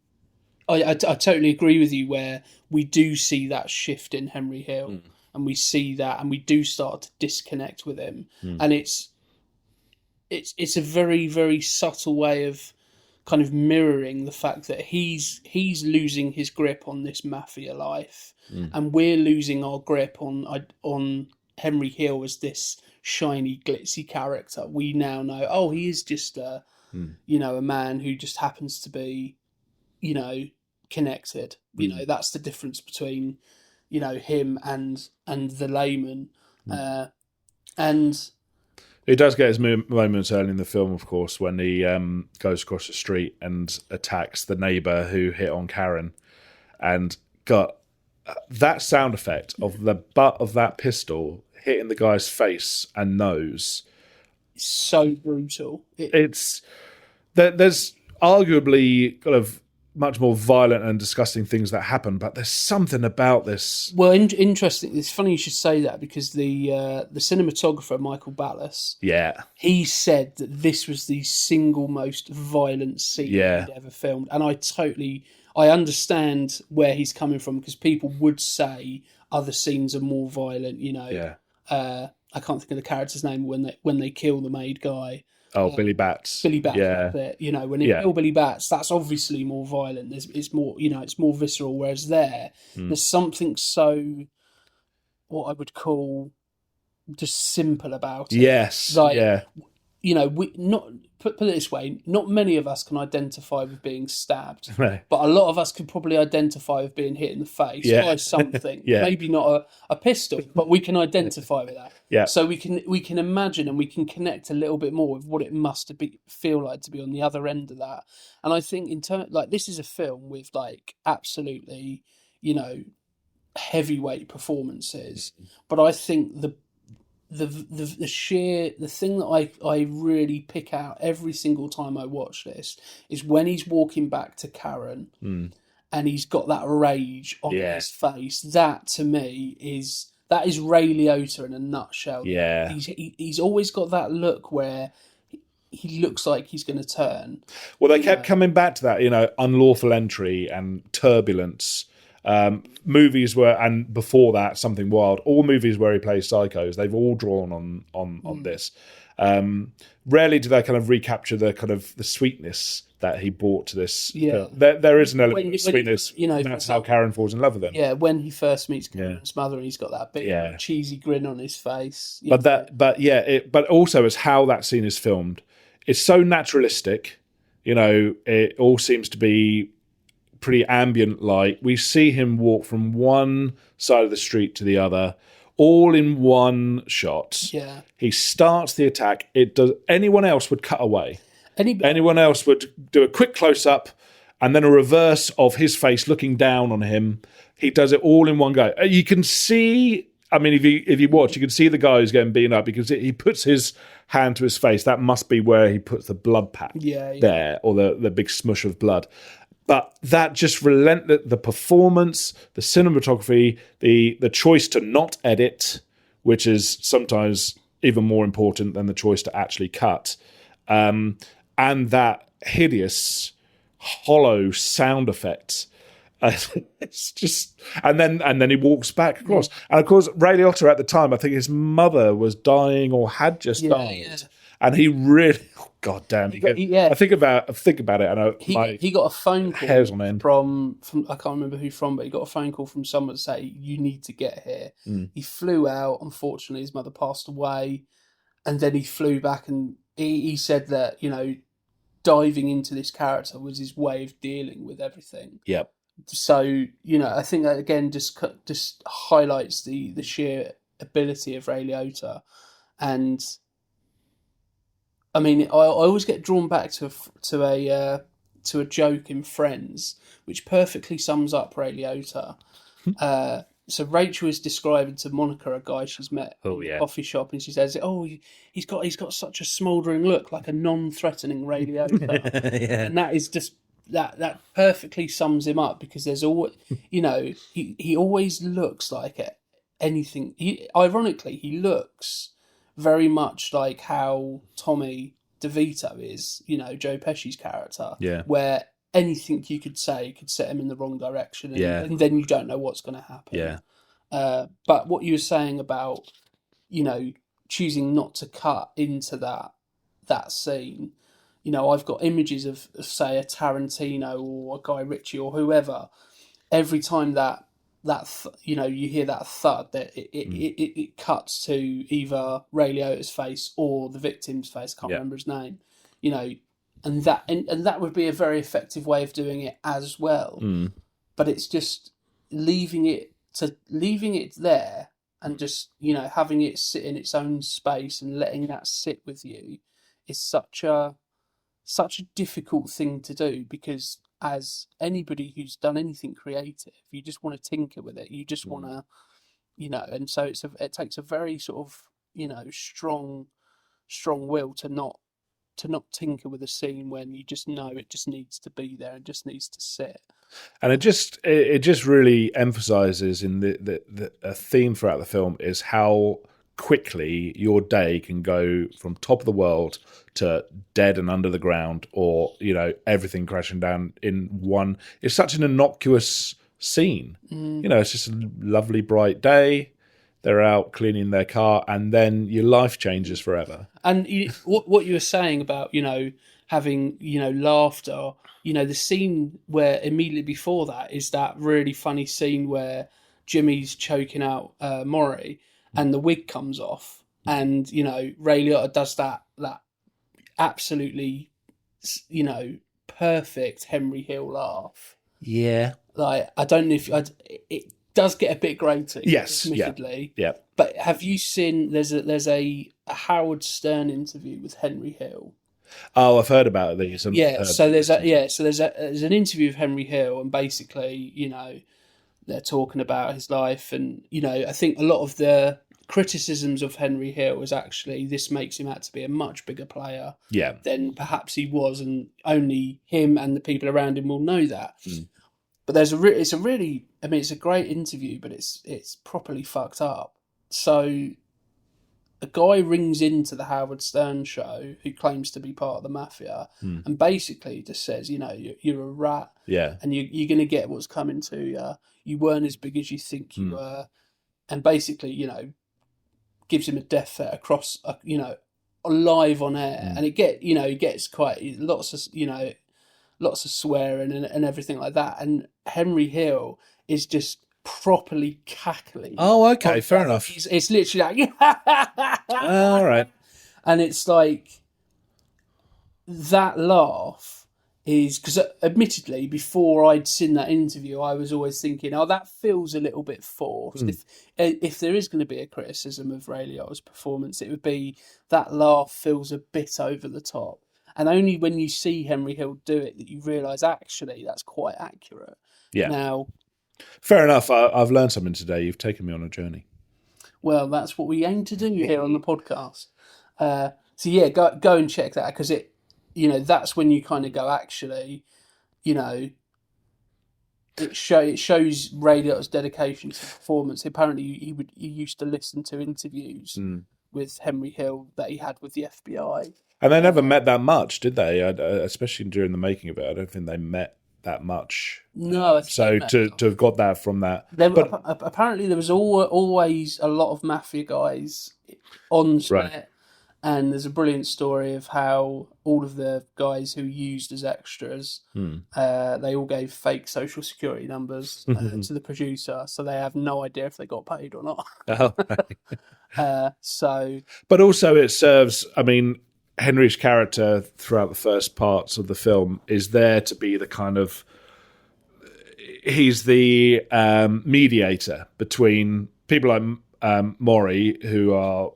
I totally agree with you where we do see that shift in Henry Hill and we see that and we do start to disconnect with him. And it's a very, very subtle way of kind of mirroring the fact that he's losing his grip on this mafia life, and we're losing our grip on Henry Hill as this shiny, glitzy character. We now know, he is just a man who just happens to be, connected. That's the difference between, him and the layman, and. He does get his moments early in the film, of course, when he goes across the street and attacks the neighbour who hit on Karen. And got that sound effect of the butt of that pistol hitting the guy's face and nose. So brutal. There's arguably kind of much more violent and disgusting things that happen, but there's something about this. Well, interesting. It's funny you should say that because the cinematographer Michael Ballas, he said that this was the single most violent scene he'd ever filmed, and I understand where he's coming from because people would say other scenes are more violent. I can't think of the character's name when they kill the maid guy. Billy Batts. Billy Batts, that's it. When you kill Billy Batts, that's obviously more violent. It's more, it's more visceral. Whereas there's something so, what I would call, just simple about it. Yes. We not put it this way. Not many of us can identify with being stabbed, No. but a lot of us could probably identify with being hit in the face by something. Maybe not a pistol, but we can identify with that. Yeah. So we can imagine and we can connect a little bit more with what it must feel like to be on the other end of that. And I think this is a film with absolutely heavyweight performances, but I think the thing that I really pick out every single time I watch this is when he's walking back to Karen and he's got that rage on his face. That to me is Ray Liotta in a nutshell. Yeah. He's always got that look where he looks like he's going to turn. Well, they kept coming back to that, unlawful entry and turbulence. Movies were, and before that, Something Wild. All movies where he plays psychos, they've all drawn on this. Rarely do they kind of recapture the kind of the sweetness that he brought to this film. There is an element of sweetness. That's how Karen falls in love with him. Yeah, when he first meets Karen's mother, and he's got that big cheesy grin on his face. But also as how that scene is filmed, it's so naturalistic. It all seems to be pretty ambient light. We see him walk from one side of the street to the other, all in one shot. Yeah. He starts the attack. Anyone else would cut away. Anyone else would do a quick close-up and then a reverse of his face looking down on him. He does it all in one go. You can see, if you watch, you can see the guy who's getting beaten up because he puts his hand to his face. That must be where he puts the blood pack there, or the big smush of blood. But that just relentless, the performance, the cinematography, the choice to not edit, which is sometimes even more important than the choice to actually cut, and that hideous, hollow sound effect. It's just, and then he walks back across, and of course Ray Liotta at the time, I think his mother was dying or had just died, and he really. God damn! I think about it, and he got a phone call hairs on end. from I can't remember who from, but he got a phone call from someone to say you need to get here. He flew out. Unfortunately, his mother passed away, and then he flew back, and he said that diving into this character was his way of dealing with everything. Yep. So I think that again just highlights the sheer ability of Ray Liotta, and. I always get drawn back to a joke in Friends, which perfectly sums up Ray Liotta. So Rachel is describing to Monica a guy she's met in a coffee shop, and she says, "Oh, he's got such a smouldering look, like a non-threatening Ray Liotta." Yeah. And that is just that perfectly sums him up, because there's always, he always looks like anything. Ironically, he looks very much like how Tommy DeVito is, Joe Pesci's character. Yeah. Where anything you could say could set him in the wrong direction, and then you don't know what's going to happen. Yeah. But what you were saying about, choosing not to cut into that scene, I've got images of say a Tarantino or a Guy Ritchie or whoever. Every time that you hear that thud, that it cuts to either Ray Liotta's face or the victim's face. I can't remember his name. And that would be a very effective way of doing it as well. But it's just leaving it there and just having it sit in its own space and letting that sit with you is such a difficult thing to do, because as anybody who's done anything creative, you just want to tinker with it. You just want to, and so it takes a very sort of strong will to not tinker with a scene when you just know it just needs to be there and just needs to sit. And it just really emphasizes in the a theme throughout the film is how quickly your day can go from top of the world to dead and under the ground, or everything crashing down in one. It's such an innocuous scene. It's just a lovely bright day. They're out cleaning their car, and then your life changes forever. And what you were saying about, having, laughter, the scene where immediately before that is that really funny scene where Jimmy's choking out Maury and the wig comes off, and, Ray Liotta does that absolutely, perfect Henry Hill laugh. Yeah. Like, I don't know if it does get a bit grating. Yes. Admittedly. Yeah. But have you seen? There's a Howard Stern interview with Henry Hill. Oh, I've heard about these. So there's an interview with Henry Hill, and basically, they're talking about his life, and I think a lot of the criticisms of Henry Hill is actually this makes him out to be a much bigger player than perhaps he was, and only him and the people around him will know that. But it's a great interview, but it's properly fucked up. So a guy rings into the Howard Stern show who claims to be part of the mafia, and basically just says, you're a rat, and you're going to get what's coming to you. You weren't as big as you think you were, and basically, gives him a death threat across, live on air, and it gets quite lots of swearing and everything like that, and Henry Hill is just properly cackling. Oh, okay, fair enough. It's literally like, all right, and it's like that laugh is because, admittedly, before I'd seen that interview, I was always thinking, oh, that feels a little bit forced. If there is going to be a criticism of Ray Liotta's performance, it would be that laugh feels a bit over the top. And only when you see Henry Hill do it that you realise, actually, that's quite accurate. Yeah. Now, fair enough. I've learned something today. You've taken me on a journey. Well, that's what we aim to do here on the podcast. So yeah, go and check that, because that's when you kind of go, actually, it shows Ray Liotta's dedication to performance. Apparently, he used to listen to interviews with Henry Hill that he had with the FBI. And they never met that much, did they? Especially during the making of it, I don't think they met that much. No. So to have got that from that. Apparently, there was always a lot of mafia guys on set. Right. And there's a brilliant story of how all of the guys who used as extras, they all gave fake social security numbers to the producer, so they have no idea if they got paid or not. But also it serves, Henry's character throughout the first parts of the film is there to be the kind of, he's the mediator between people like Maury, who are,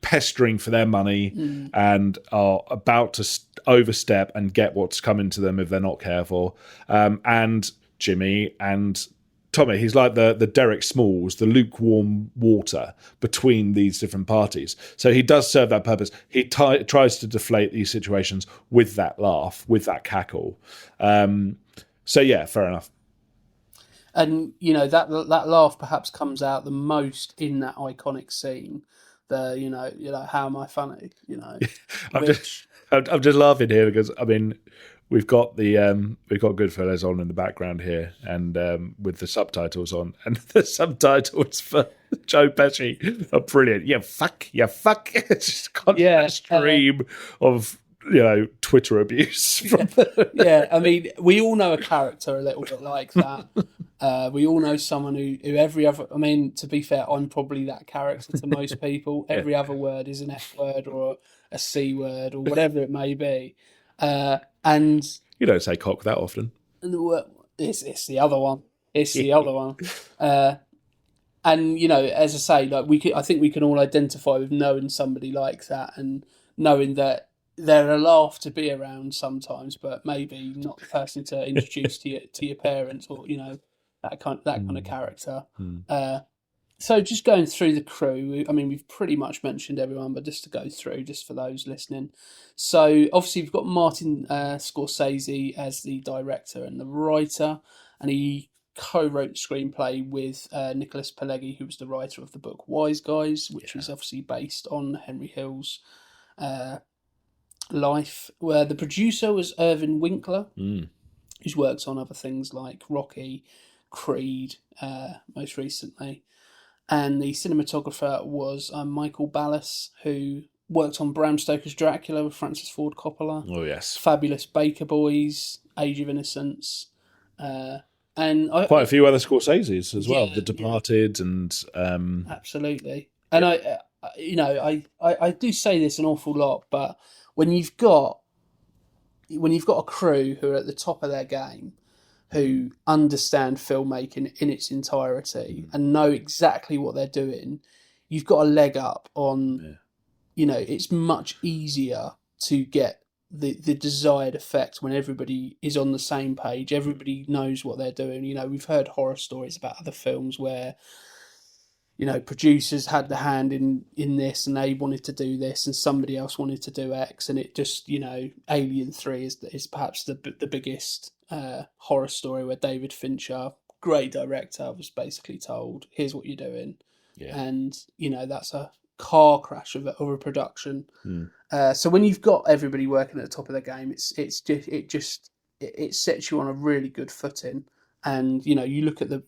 pestering for their money and are about to overstep and get what's coming to them if they're not careful, and Jimmy and Tommy, he's like the Derek Smalls, the lukewarm water between these different parties. So he does serve that purpose. He tries to deflate these situations with that laugh, with that cackle. So yeah, fair enough. And that laugh perhaps comes out the most in that iconic scene. How am I funny? I'm just laughing here because we've got Goodfellas on in the background here, and with the subtitles on, and the subtitles for Joe Pesci are brilliant. Yeah, fuck. It's just constant stream of Twitter abuse. We all know a character a little bit like that. We all know someone who every other. To be fair, I'm probably that character to most people. Every other word is an F word or a C word or whatever it may be. And you don't say cock that often. It's the other one. It's the other one. And as I say, I think we can all identify with knowing somebody like that and knowing that they're a laugh to be around sometimes, but maybe not the person to introduce to your parents or that kind of character. So just going through the crew, we've pretty much mentioned everyone, but just to go through, just for those listening. So obviously we've got Martin Scorsese as the director and the writer, and he co-wrote the screenplay with Nicholas Pileggi, who was the writer of the book Wise Guys, which is obviously based on Henry Hill's life. Where the producer was Irving Winkler, who's worked on other things like Rocky, Creed, most recently. And the cinematographer was Michael Ballas, who worked on Bram Stoker's Dracula with Francis Ford Coppola. Oh, yes. Fabulous Baker Boys, Age of Innocence. And quite a few other Scorseses as well. The Departed and... Absolutely. And I do say this an awful lot, but when you've got a crew who are at the top of their game, who understand filmmaking in its entirety and know exactly what they're doing, you've got a leg up on, it's much easier to get the desired effect when everybody is on the same page, everybody knows what they're doing. We've heard horror stories about other films where, producers had the hand in this and they wanted to do this and somebody else wanted to do X, and it just, Alien 3 is perhaps the biggest horror story where David Fincher, great director, was basically told, here's what you're doing. And that's a car crash of a production. So when you've got everybody working at the top of their game, it sets you on a really good footing. And you look at the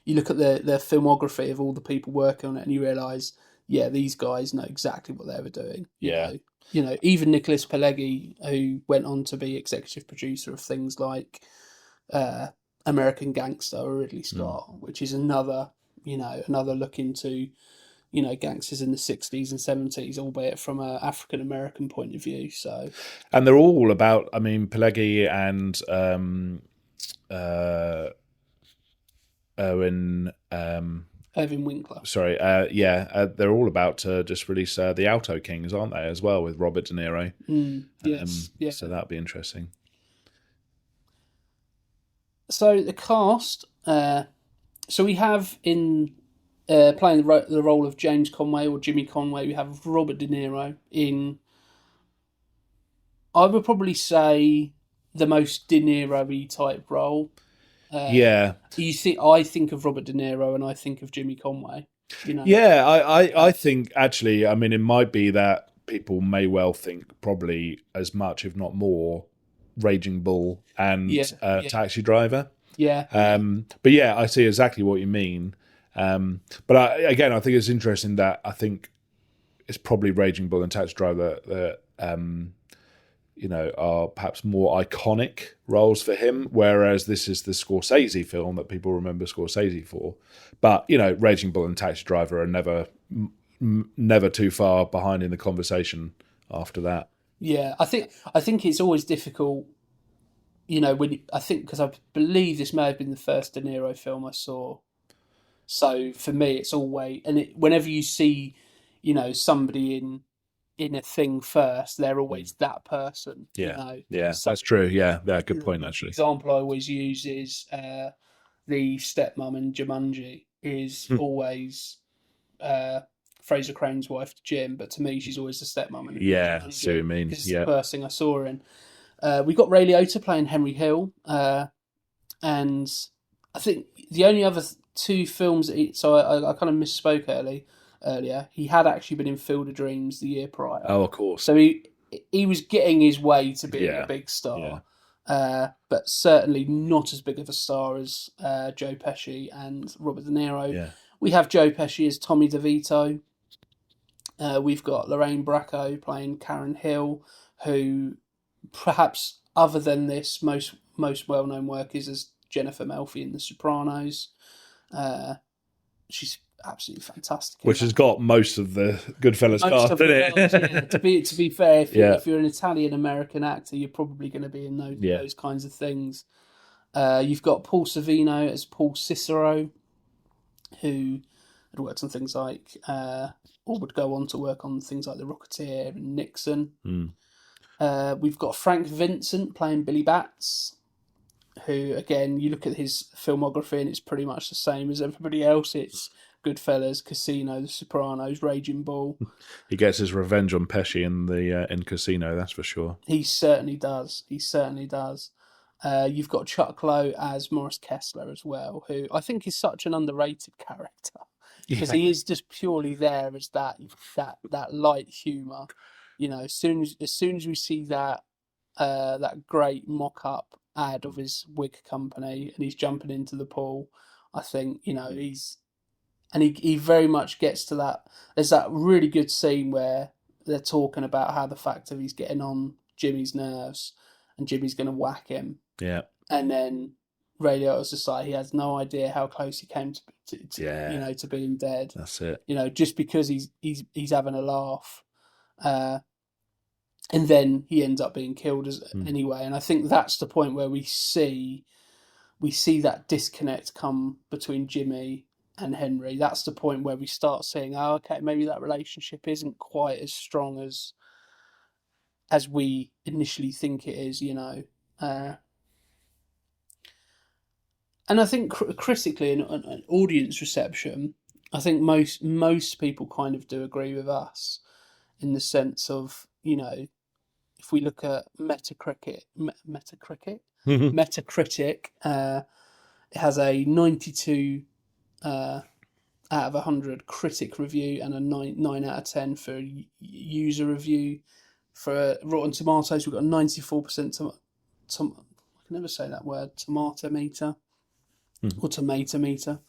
filmography of all the people working on it, and you realise, these guys know exactly what they were doing. Even Nicholas Pileggi, who went on to be executive producer of things like American Gangster or Ridley Scott, which is another look into, gangsters in the 60s and 70s, albeit from an African American point of view. So, and they're all about, Pileggi and Irving Winkler. Sorry, they're all about to just release the Alto Kings, aren't they, as well, with Robert De Niro? Yes. So that'll be interesting. So the cast, so we have in playing the role of James Conway or Jimmy Conway, we have Robert De Niro in, I would probably say, the most De Niro-y type role. I think of Robert De Niro and I think of Jimmy Conway. Yeah, I think actually, it might be that people may well think probably as much, if not more, Raging Bull and Taxi Driver. But yeah, I see exactly what you mean. But I think it's interesting that I think it's probably Raging Bull and Taxi Driver that are perhaps more iconic roles for him, whereas this is the Scorsese film that people remember Scorsese for. But, Raging Bull and Taxi Driver are never too far behind in the conversation after that. Yeah, I think it's always difficult, because I believe this may have been the first De Niro film I saw. So for me, it's always, whenever you see, somebody in in a thing first, they're always that person. Yeah, you know? yeah, So, that's true. Yeah, good point the actually. example I always use is the stepmom in Jumanji is always Fraser Crane's wife, Jim, but to me, she's always the stepmom. In Yeah, Jumanji, see what you mean. because it's Yeah, the first thing I saw her in. We got Ray Liotta playing Henry Hill, and I think the only other two films. So I kind of misspoke earlier. He had actually been in Field of Dreams the year prior. oh, of course. So he was getting his way to being Yeah, a big star. yeah. But certainly not as big of a star as Joe Pesci and Robert De Niro. Yeah. We have Joe Pesci as Tommy DeVito. We've got Lorraine Bracco playing Karen Hill, who perhaps other than this most well-known work is as Jennifer Melfi in The Sopranos. She's absolutely fantastic. Which has got most of the Goodfellas cast in it. Yeah. To be fair, if you're an Italian-American actor, you're probably going to be in those kinds of things. You've got Paul Sorvino as Paul Cicero, who had worked on things like, or would go on to work on things like The Rocketeer and Nixon. We've got Frank Vincent playing Billy Batts, who, again, you look at his filmography and it's pretty much the same as everybody else. It's Goodfellas, Casino, The Sopranos, Raging Bull. He gets his revenge on Pesci in Casino, that's for sure. He certainly does. You've got Chuck Lowe as Morris Kessler as well, who I think is such an underrated character because he is just purely there as that light humour. You know, as soon as we see that great mock-up ad of his wig company and he's jumping into the pool, I think, you know, he very much gets to that. There's that really good scene where they're talking about how the fact of he's getting on Jimmy's nerves and Jimmy's going to whack him. Yeah. And then Ray Liotta's just like, he has no idea how close he came to being dead. That's it. You know, just because he's having a laugh. And then he ends up being killed anyway. And I think that's the point where we see that disconnect come between Jimmy and Henry. That's the point where we start seeing, oh, okay, maybe that relationship isn't quite as strong as we initially think it is, you know. And I think critically and audience reception, I think most people kind of do agree with us in the sense of, you know, if we look at Metacritic, it has a 92 out of 100 critic review and a 9 out of 10 for user review. For Rotten Tomatoes, we've got a 94% I can never say that word, tomato meter. Or tomato meter,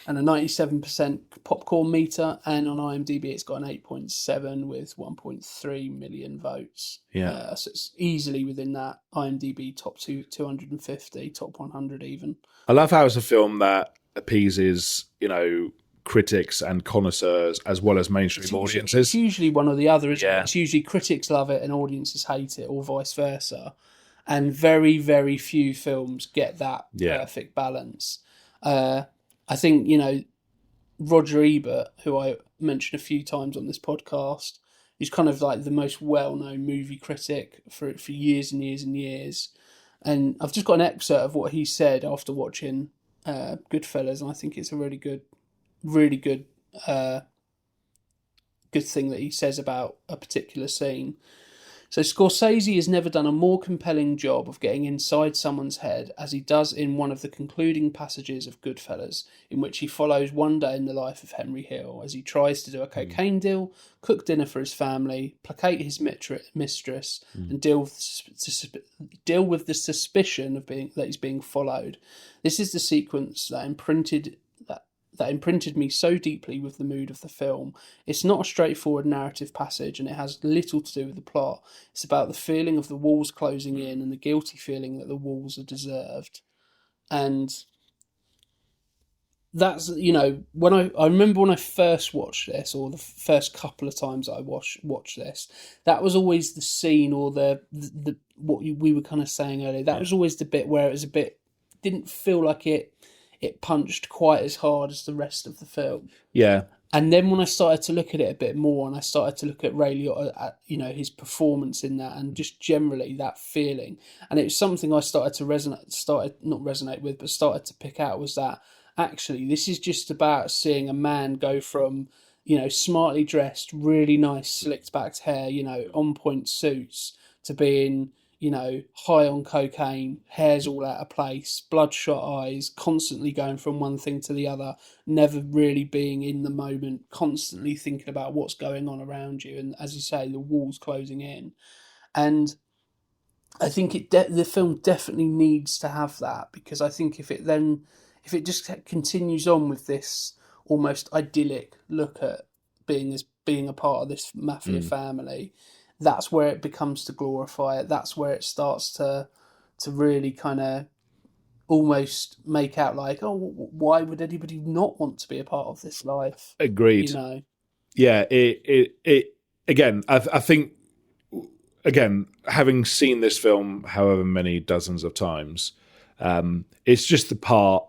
and a 97% popcorn meter, and on IMDb it's got an 8.7 with 1.3 million votes. Yeah, so it's easily within that IMDb top 250, top 100 even. I love how it's a film that appeases, you know, critics and connoisseurs as well as mainstream audiences. It's usually one or the other, isn't it? It's usually critics love it and audiences hate it, or vice versa. And very, very few films get that perfect balance. I think, you know, Roger Ebert, who I mentioned a few times on this podcast, is kind of like the most well-known movie critic for years and years and years. And I've just got an excerpt of what he said after watching Goodfellas, and I think it's a really good thing that he says about a particular scene. So Scorsese has never done a more compelling job of getting inside someone's head as he does in one of the concluding passages of Goodfellas, in which he follows one day in the life of Henry Hill as he tries to do a cocaine deal, cook dinner for his family, placate his mistress, and deal with the suspicion of that he's being followed. This is the sequence that imprinted me so deeply with the mood of the film. It's not a straightforward narrative passage, and it has little to do with the plot. It's about the feeling of the walls closing in and the guilty feeling that the walls are deserved. And that's, you know, when I remember when I first watched this, or the first couple of times I watched this, that was always the scene, or the what we were kind of saying earlier. That was always the bit where it was didn't feel like it punched quite as hard as the rest of the film. Yeah. And then when I started to look at it a bit more, and I started to look at Ray Liotta, his performance in that, and just generally that feeling, and it was something I started to pick out, was that actually this is just about seeing a man go from, smartly dressed, really nice slicked back hair, on point suits, to being, high on cocaine, hair's all out of place, bloodshot eyes, constantly going from one thing to the other, never really being in the moment, constantly thinking about what's going on around you. And as you say, the walls closing in. And I think the film definitely needs to have that, because I think if it just continues on with this almost idyllic look at being a part of this mafia family, that's where it becomes to glorify it. That's where it starts to really kind of almost make out like, oh, why would anybody not want to be a part of this life? Agreed. Yeah. It again. I think again, having seen this film however many dozens of times, it's just the part.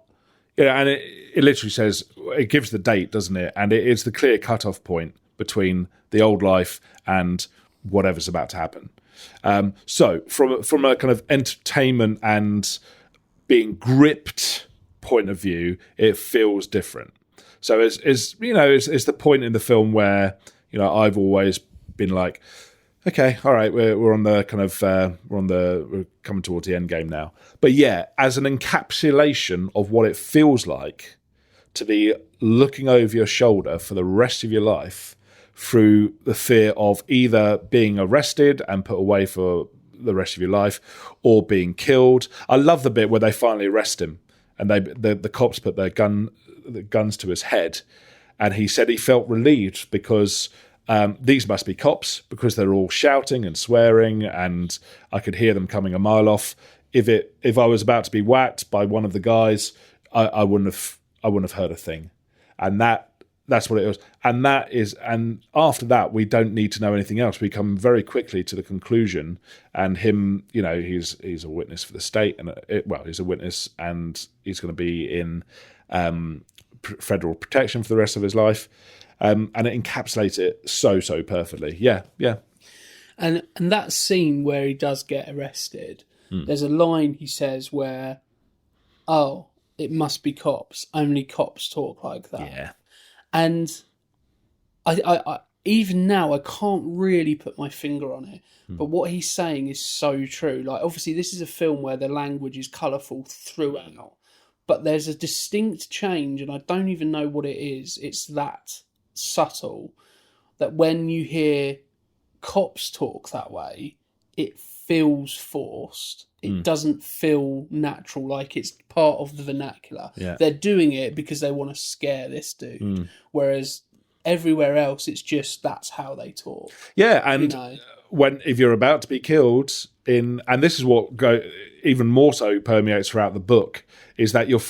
And it literally says, it gives the date, doesn't it? And it is the clear cut-off point between the old life and whatever's about to happen. So from a kind of entertainment and being gripped point of view, it feels different. So it's the point in the film where, I've always been like, okay, all right, we're on the kind of we're coming towards the end game now. But yeah, as an encapsulation of what it feels like to be looking over your shoulder for the rest of your life, through the fear of either being arrested and put away for the rest of your life, or being killed. I love the bit where they finally arrest him, and the cops put the guns to his head, and he said he felt relieved because these must be cops, because they're all shouting and swearing, and I could hear them coming a mile off. If I was about to be whacked by one of the guys, I wouldn't have heard a thing, and that's what it was. And after that, we don't need to know anything else. We come very quickly to the conclusion, and him, he's a witness for the state, and he's a witness, and he's going to be in federal protection for the rest of his life. And it encapsulates it so perfectly. Yeah. And that scene where he does get arrested, there's a line he says where, "Oh, it must be cops. Only cops talk like that." Yeah. And I even now I can't really put my finger on it, but what he's saying is so true. Like, obviously, this is a film where the language is colourful throughout, but there's a distinct change, and I don't even know what it is. It's that subtle that when you hear cops talk that way, it feels forced. It doesn't feel natural, like it's part of the vernacular. Yeah. They're doing it because they want to scare this dude. Whereas everywhere else, it's just that's how they talk. Yeah, and if you're about to be killed and this is what even more so permeates throughout the book, is that your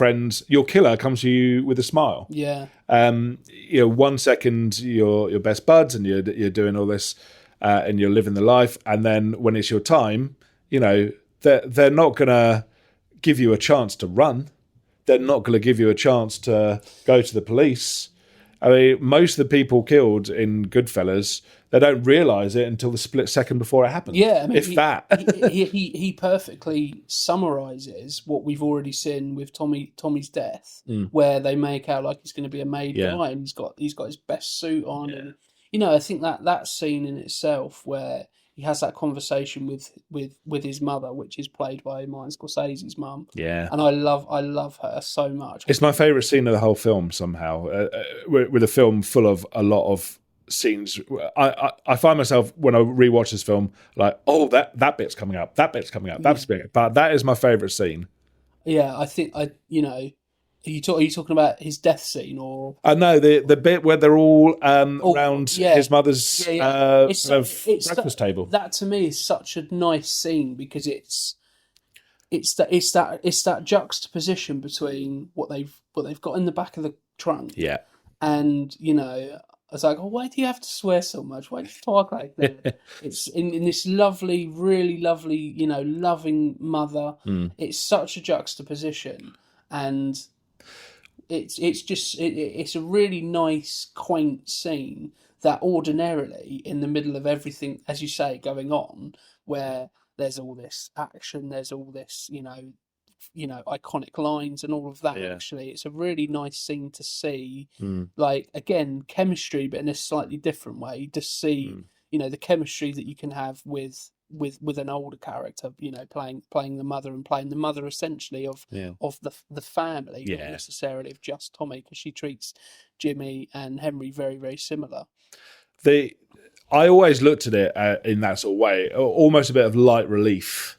killer comes to you with a smile. Yeah. 1 second you're best buds and you're doing all this and you're living the life, and then when it's your time, they're not going to give you a chance to run. They're not going to give you a chance to go to the police. I mean, most of the people killed in Goodfellas, they don't realise it until the split second before it happens. Yeah, I mean, that. he perfectly summarises what we've already seen with Tommy's death, where they make out like he's going to be a made guy, and he's got his best suit on, and I think that scene in itself where he has that conversation with his mother, which is played by Martin Scorsese's mum. Yeah, and I love her so much. It's my favourite scene of the whole film. Somehow, with a film full of a lot of scenes, I find myself when I rewatch this film like, oh, that bit's coming up, that bit's coming up, that's big. But that is my favourite scene. Yeah, I think Are you talking about his death scene, or? No, the bit where they're all around his mother's breakfast table. That to me is such a nice scene because it's that juxtaposition between what they've got in the back of the trunk. Yeah. And I was like, oh, why do you have to swear so much? Why do you talk like that? It's in this lovely, really lovely, loving mother. It's such a juxtaposition, and it's a really nice, quaint scene that ordinarily, in the middle of everything, as you say, going on, where there's all this action, there's all this, iconic lines and all of that. Yeah. Actually, it's a really nice scene to see. Like, again, chemistry, but in a slightly different way. To see, the chemistry that you can have with an older character, playing the mother, and playing the mother essentially of the family, not necessarily of just Tommy, because she treats Jimmy and Henry very, very similar. I always looked at it in that sort of way, almost a bit of light relief.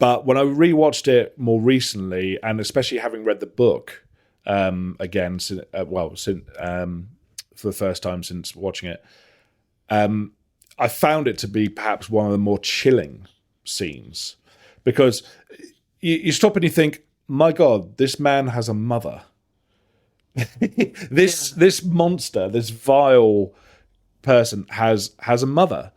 But when I rewatched it more recently, and especially having read the book again, for the first time since watching it, I found it to be perhaps one of the more chilling scenes, because you stop and you think, my God, this man has a mother. This monster, this vile person has a mother,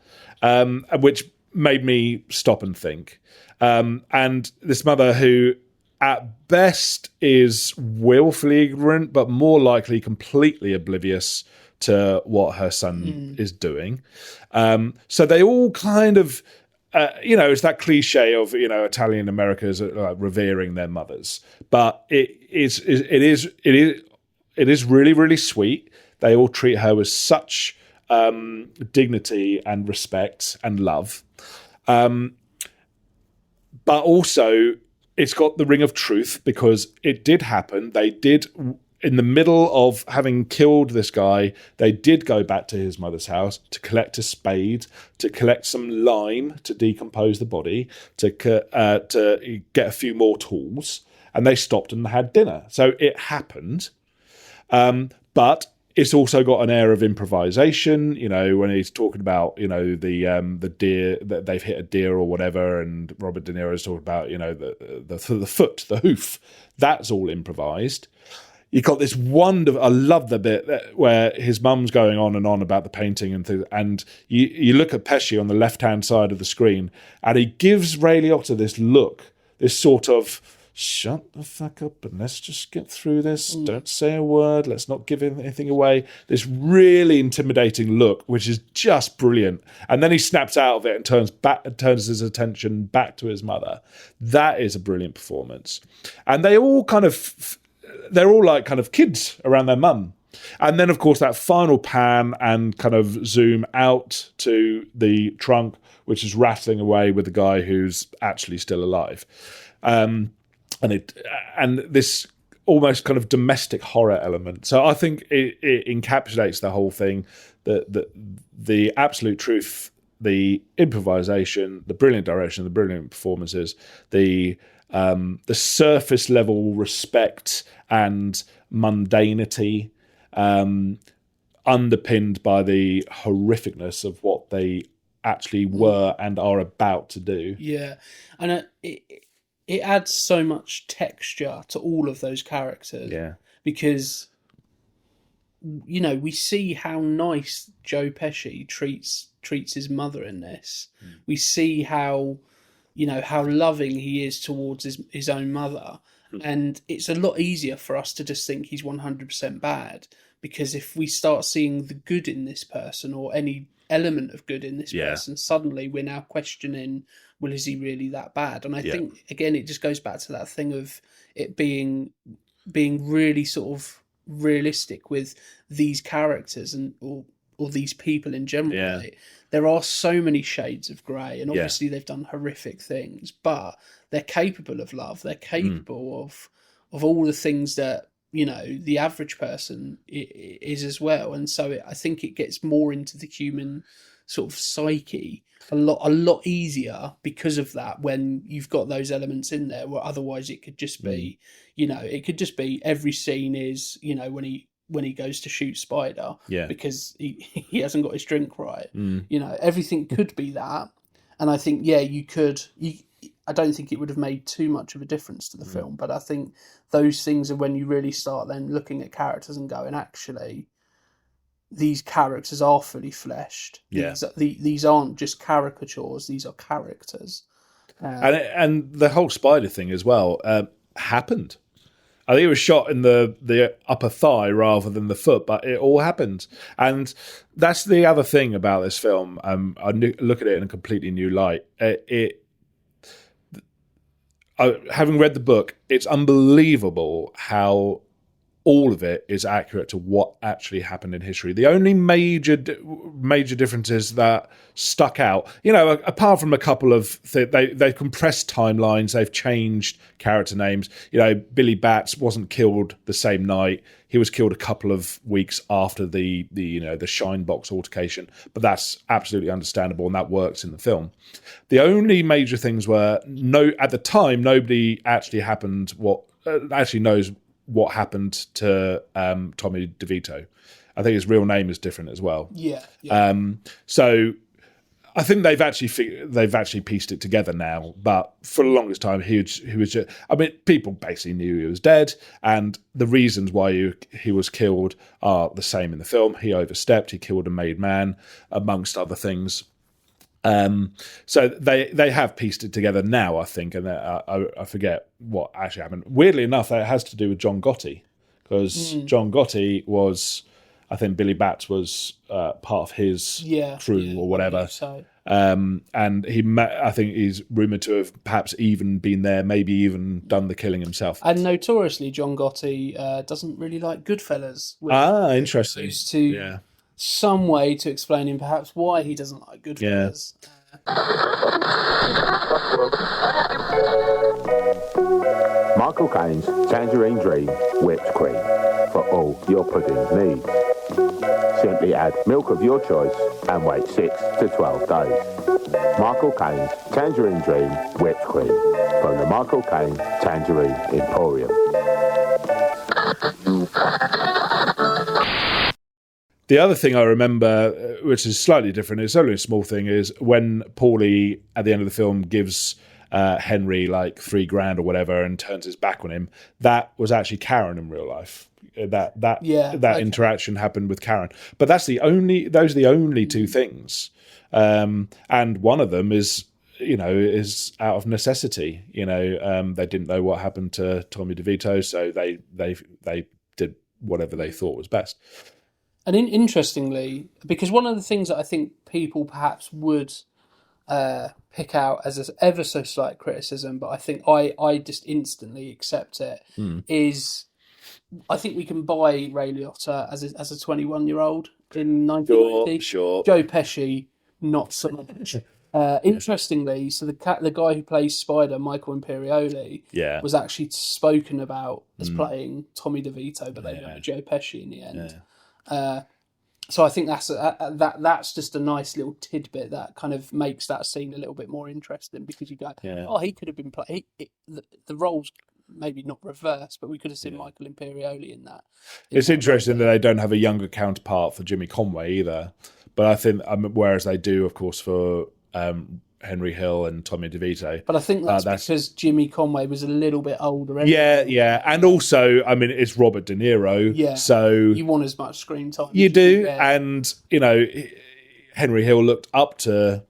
which made me stop and think. And this mother who at best is willfully ignorant, but more likely completely oblivious to what her son is doing. So they all kind of, it's that cliche of, Italian Americans revering their mothers, but it is really, really sweet. They all treat her with such dignity and respect and love. But also, it's got the ring of truth, because it did happen. They did, in the middle of having killed this guy, they did go back to his mother's house to collect a spade, to collect some lime to decompose the body, to get a few more tools, and they stopped and had dinner. So it happened. But it's also got an air of improvisation, when he's talking about, the deer, that they've hit a deer or whatever, and Robert De Niro's talking about, the foot, the hoof. That's all improvised. You got this wonderful, I love the bit where his mum's going on and on about the painting and things, and you look at Pesci on the left-hand side of the screen, and he gives Ray Liotta this look, this sort of, shut the fuck up and let's just get through this. Don't say a word. Let's not give anything away. This really intimidating look, which is just brilliant. And then he snaps out of it and turns his attention back to his mother. That is a brilliant performance. And they all they're all like kind of kids around their mum. And then, of course, that final pan and kind of zoom out to the trunk, which is rattling away with the guy who's actually still alive. And this almost kind of domestic horror element. So I think it encapsulates the whole thing, the absolute truth, the improvisation, the brilliant direction, the brilliant performances, the surface level respect and mundanity, underpinned by the horrificness of what they actually were and are about to do. Yeah, and it adds so much texture to all of those characters. Yeah. Because, we see how nice Joe Pesci treats his mother in this. We see how, how loving he is towards his own mother. And it's a lot easier for us to just think he's 100% bad. Because if we start seeing the good in this person, or any element of good in this person, suddenly we're now questioning, well, is he really that bad? And I think, again, it just goes back to that thing of it being really sort of realistic with these characters and or these people in general. Yeah. Right? There are so many shades of grey, and obviously they've done horrific things, but they're capable of love. They're capable of all the things that, the average person is as well. And so I think it gets more into the human sort of psyche a lot easier because of that, when you've got those elements in there, where otherwise it could just be, it could just be every scene is, when he goes to shoot Spider, because he hasn't got his drink right. Everything could be that. And I think, I don't think it would have made too much of a difference to the film, but I think those things are when you really start then looking at characters and going, actually, these characters are fully fleshed. Yeah. These aren't just caricatures, these are characters. And the whole Spider thing as well happened. I think it was shot in the upper thigh rather than the foot, but it all happened. And that's the other thing about this film. I look at it in a completely new light. Having read the book, it's unbelievable how all of it is accurate to what actually happened in history. The only major differences that stuck out, apart from a couple of they've compressed timelines, they've changed character names. Billy Batts wasn't killed the same night; he was killed a couple of weeks after the Shine Box altercation. But that's absolutely understandable, and that works in the film. The only major things were at the time nobody actually knows what happened to Tommy DeVito. I think his real name is different as well. Yeah. So I think they've actually pieced it together now. But for the longest time, he was just, people basically knew he was dead, and the reasons why he was killed are the same in the film. He overstepped. He killed a made man, amongst other things. So they have pieced it together now, I think, and I forget what actually happened. Weirdly enough, that has to do with John Gotti, because John Gotti was, I think Billy Batts was part of his crew or whatever. So. And I think he's rumoured to have perhaps even been there, maybe even done the killing himself. And notoriously, John Gotti doesn't really like Goodfellas. Interesting. Some way to explaining perhaps why he doesn't like Goodfellas. Michael Caine's Tangerine Dream whipped cream for all your pudding needs. Simply add milk of your choice and wait 6 to 12 days. Michael Caine's Tangerine Dream whipped cream from the Michael Caine Tangerine Emporium. The other thing I remember, which is slightly different, it's only a small thing, is when Paulie at the end of the film gives Henry like $3,000 or whatever and turns his back on him. That was actually Karen in real life. That interaction happened with Karen. But those are the only two things. And one of them is out of necessity. They didn't know what happened to Tommy DeVito, so they did whatever they thought was best. And interestingly, because one of the things that I think people perhaps would pick out as an ever so slight criticism, but I think I just instantly accept it, is I think we can buy Ray Liotta as a 21-year-old in 1990. Sure. Joe Pesci, not so much. Interestingly, so the guy who plays Spider, Michael Imperioli, was actually spoken about as playing Tommy DeVito, but they went with Joe Pesci in the end. So I think that's just a nice little tidbit that kind of makes that scene a little bit more interesting, because you go, he could have been playing the roles. Maybe not reversed, but we could have seen Michael Imperioli in that. It's interesting that they don't have a younger counterpart for Jimmy Conway either. But I think, whereas they do, of course, for Henry Hill and Tommy DeVito. But I think that's because Jimmy Conway was a little bit older. Anyway. Yeah. And also, it's Robert De Niro. Yeah. So you want as much screen time. You do. And, Henry Hill looked up to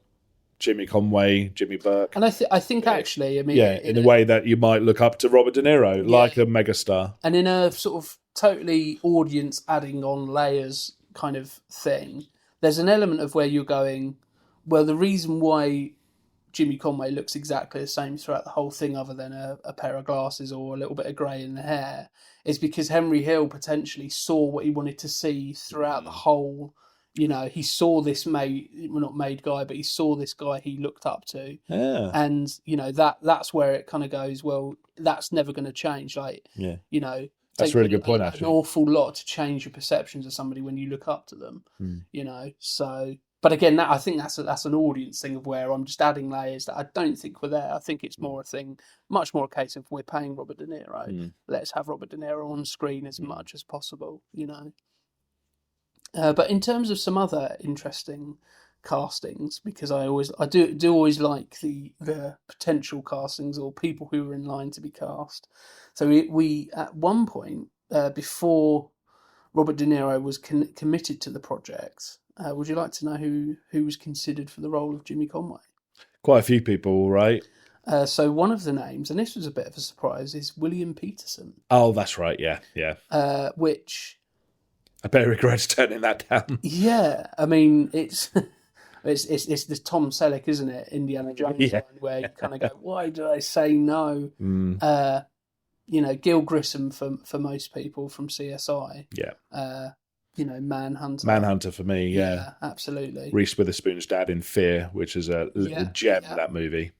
Jimmy Conway, Jimmy Burke. And I think actually, in a way that you might look up to Robert De Niro, like a megastar. And in a sort of totally audience adding on layers kind of thing, there's an element of where you're going, well, the reason why Jimmy Conway looks exactly the same throughout the whole thing, other than a pair of glasses or a little bit of grey in the hair, is because Henry Hill potentially saw what he wanted to see throughout the whole. He saw this not made guy, but he saw this guy he looked up to. Yeah. And, that's where it kind of goes, well, that's never going to change. Like, that's a really good point, actually. An awful lot to change your perceptions of somebody when you look up to them, so. But again, I think that's an audience thing of where I'm just adding layers that I don't think were there. I think it's much more a case of we're paying Robert De Niro. Let's have Robert De Niro on screen as much as possible, But in terms of some other interesting castings, because I do always like the potential castings or people who were in line to be cast. So we at one point before Robert De Niro was committed to the project, would you like to know who was considered for the role of Jimmy Conway? Quite a few people, right? So one of the names, and this was a bit of a surprise, is William Peterson. Oh, that's right. Yeah. Which I bet he regrets turning that down. Yeah, I mean it's it's the Tom Selleck, isn't it? Indiana Jones line, where you kind of go, why did I say no? Gil Grissom for most people from CSI. Yeah. Manhunter. Manhunter for me. Yeah, absolutely. Reese Witherspoon's dad in Fear, which is a little gem. That movie.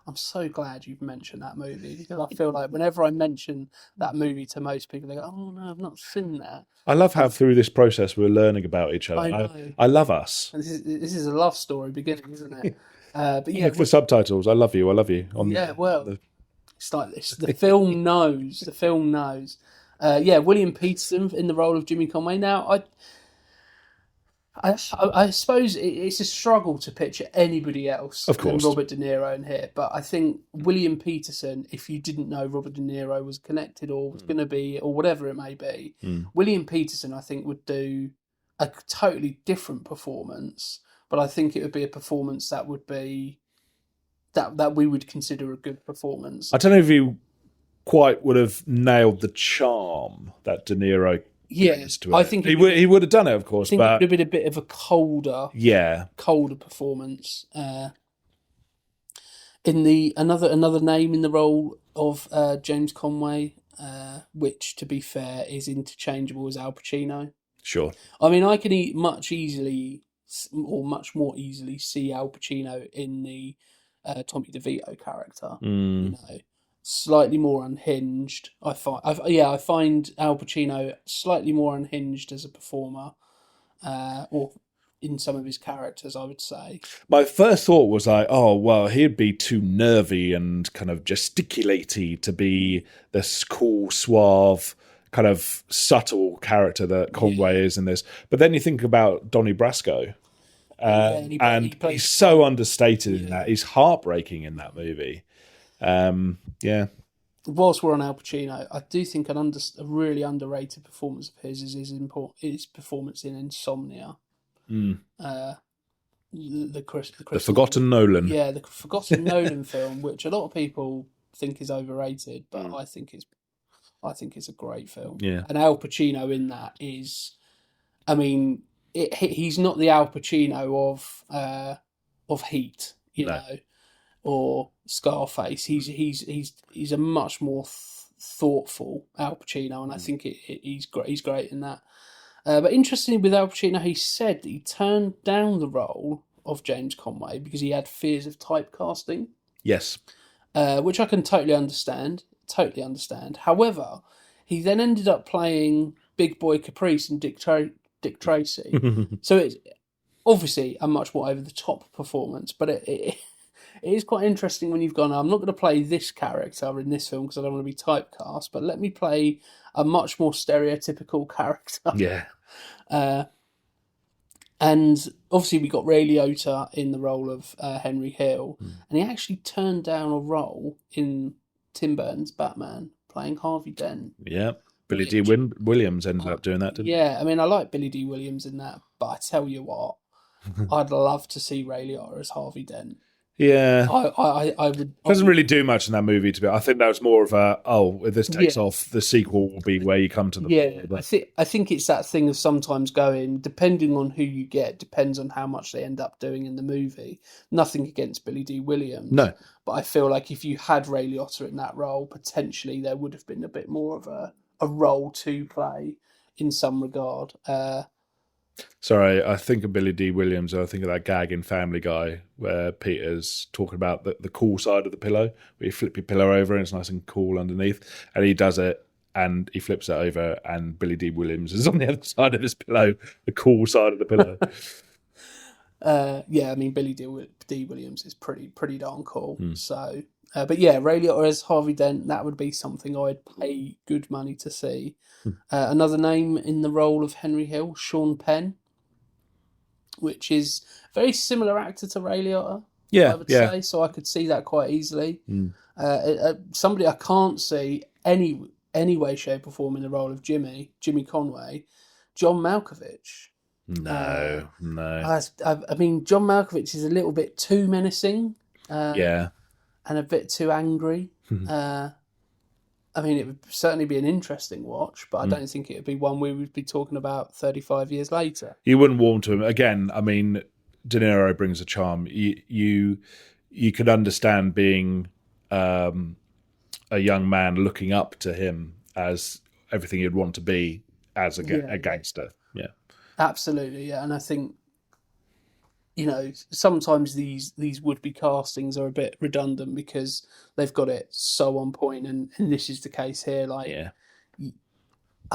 I'm so glad you've mentioned that movie, because I feel like whenever I mention that movie to most people, they go, "Oh no, I've not seen that." I love how through this process we're learning about each other. I know. I love us. And this is a love story beginning, isn't it? But yeah, for subtitles, I love you. It's like this. The film knows. The film knows. William Peterson in the role of Jimmy Conway. Now, I suppose it's a struggle to picture anybody else than Robert De Niro in here. But I think William Peterson, if you didn't know Robert De Niro was connected or was going to be, or whatever it may be, William Peterson, I think, would do a totally different performance. But I think it would be a performance that would be that we would consider a good performance. I don't know if you quite would have nailed the charm that De Niro brings to it. I think he would have done it, of course. I think it would have been a bit of a colder performance. In the another name in the role of James Conway, which, to be fair, is interchangeable as Al Pacino. Sure. I mean, I can much more easily see Al Pacino in the Tommy DeVito character. Slightly more unhinged. I find Al Pacino slightly more unhinged as a performer, or in some of his characters, I would say. My first thought was like, oh well, he'd be too nervy and kind of gesticulatey to be this cool, suave, kind of subtle character that Conway is in this. But then you think about Donnie Brasco. And he's so understated in that. He's heartbreaking in that movie. Whilst we're on Al Pacino, I do think a really underrated performance of his is his performance in Insomnia. The Forgotten Nolan. Yeah, the Forgotten Nolan film, which a lot of people think is overrated, but I think it's a great film. Yeah. And Al Pacino in that is, I mean, he's not the Al Pacino of Heat, you know, or Scarface. He's a much more thoughtful Al Pacino, and I think he's great. He's great in that. But interestingly, with Al Pacino, he said that he turned down the role of James Conway because he had fears of typecasting. Yes, which I can totally understand. However, he then ended up playing Big Boy Caprice and Dick Tracy. So it's obviously a much more over the top performance, but it is quite interesting when you've gone, I'm not going to play this character in this film because I don't want to be typecast, but let me play a much more stereotypical character. Yeah. And obviously we got Ray Liotta in the role of Henry Hill, and he actually turned down a role in Tim Burton's Batman playing Harvey Dent. Yeah. Billy D. Williams ended up doing that, didn't he? Yeah, I mean, I like Billy D. Williams in that, but I tell you what, I'd love to see Ray Liotta as Harvey Dent. Yeah, I would. Doesn't really do much in that movie. To be, I think that was more of a if this takes off, the sequel will be where you come to the. Yeah, I think it's that thing of sometimes going, depending on who you get, depends on how much they end up doing in the movie. Nothing against Billy D. Williams, no, but I feel like if you had Ray Liotta in that role, potentially there would have been a bit more of a role to play in some regard. Sorry, I think of Billy D. Williams, I think of that gag in Family Guy where Peter's talking about the cool side of the pillow, where you flip your pillow over and it's nice and cool underneath, and he does it and he flips it over and Billy D. Williams is on the other side of his pillow, the cool side of the pillow. I mean, Billy D. Williams is pretty darn cool. So, but yeah, Ray Liotta as Harvey Dent, that would be something I'd pay good money to see. Another name in the role of Henry Hill, Sean Penn, which is a very similar actor to Ray Liotta, I would say. So I could see that quite easily. Somebody I can't see any way, shape or form in the role of Jimmy Conway, John Malkovich. No. I mean, John Malkovich is a little bit too menacing. Yeah. and a bit too angry. I mean, it would certainly be an interesting watch, but I don't think it would be one we would be talking about 35 years later. You wouldn't warm to him. Again, I mean, De Niro brings a charm. You could understand being a young man looking up to him as everything you'd want to be as a gangster. Yeah. Absolutely, yeah. And I think, sometimes these would-be castings are a bit redundant because they've got it so on point, and this is the case here. I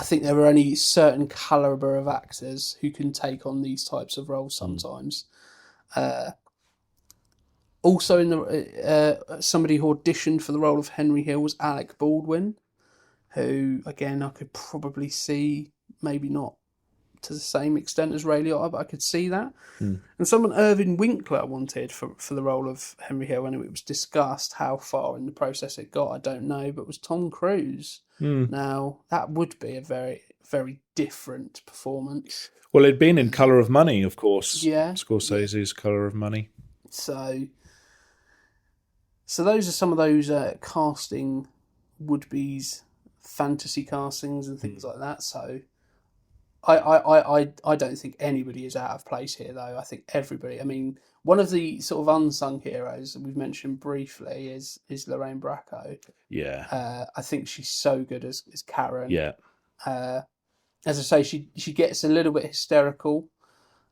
think there are only certain calibre of actors who can take on these types of roles sometimes. Also, in the somebody who auditioned for the role of Henry Hill was Alec Baldwin, who, again, I could probably see, maybe not to the same extent as Ray Liotta, but I could see that. And someone Irving Winkler wanted for the role of Henry Hill, and it was discussed. How far in the process it got, I don't know, but it was Tom Cruise. Now, that would be a very, very different performance. Well, it'd been in Colour of Money, of course. Yeah. Scorsese's Colour of Money. So those are some of those casting would-be's, fantasy castings and things like that. So I don't think anybody is out of place here, though. I think everybody. I mean, one of the sort of unsung heroes that we've mentioned briefly is Lorraine Bracco. Yeah. I think she's so good as Karen. Yeah. As I say, she gets a little bit hysterical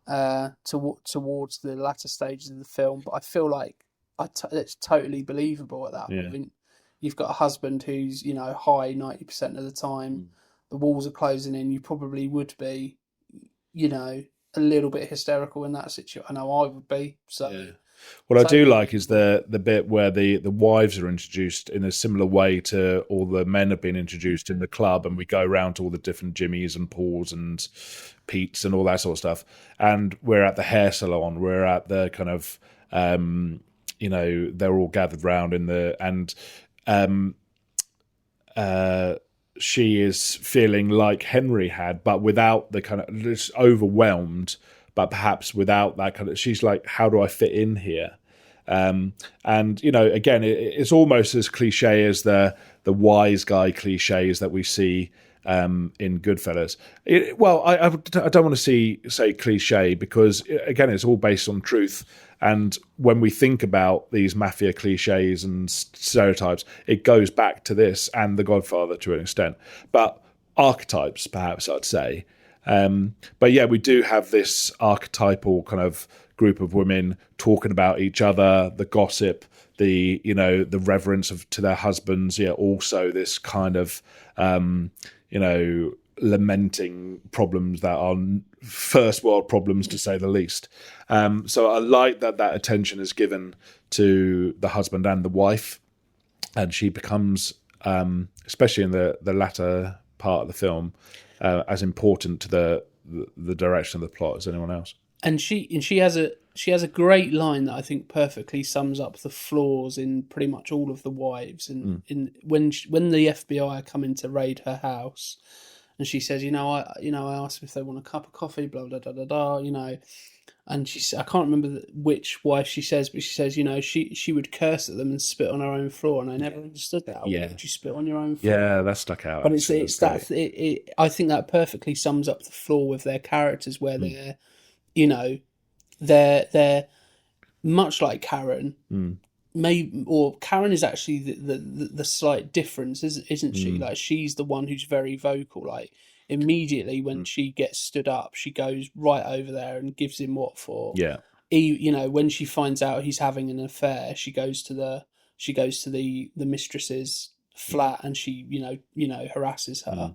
towards the latter stages of the film, but I feel like it's totally believable at that point. You've got a husband who's high 90% of the time. The walls are closing in. You probably would be, a little bit hysterical in that situation. I know I would be. So, what I do like is the bit where the wives are introduced in a similar way to all the men have been introduced in the club, and we go around to all the different Jimmys and Pauls and Pete's and all that sort of stuff. And we're at the hair salon. We're at the kind of, they're all gathered round she is feeling like Henry had, but without the kind of just overwhelmed, but perhaps without that kind of. She's like, "How do I fit in here?" And again, it's almost as cliche as the wise guy cliches that we see in Goodfellas. I don't want to say cliche because again, it's all based on truth. And when we think about these mafia cliches and stereotypes, it goes back to this and The Godfather to an extent. But archetypes, perhaps I'd say. But yeah, we do have this archetypal kind of group of women talking about each other, the gossip, the reverence to their husbands. Yeah, also this kind of lamenting problems that are first world problems, to say the least. So I like that attention is given to the husband and the wife, and she becomes, especially in the latter part of the film, as important to the direction of the plot as anyone else. And she has a great line that I think perfectly sums up the flaws in pretty much all of the wives. And when the FBI are coming to raid her house, and she says, I asked them if they want a cup of coffee, blah blah blah blah blah, and I can't remember which wife she says, but she says, she would curse at them and spit on her own floor, and I never understood that. Why would you spit on your own floor? Yeah, that stuck out. But it's that I think that perfectly sums up the flaw with their characters, where they're much like Karen. Or Karen is actually the slight difference, isn't she? Like, she's the one who's very vocal. Like, immediately when she gets stood up, she goes right over there and gives him what for. Yeah. When she finds out he's having an affair, she goes to the mistress's flat and she harasses her.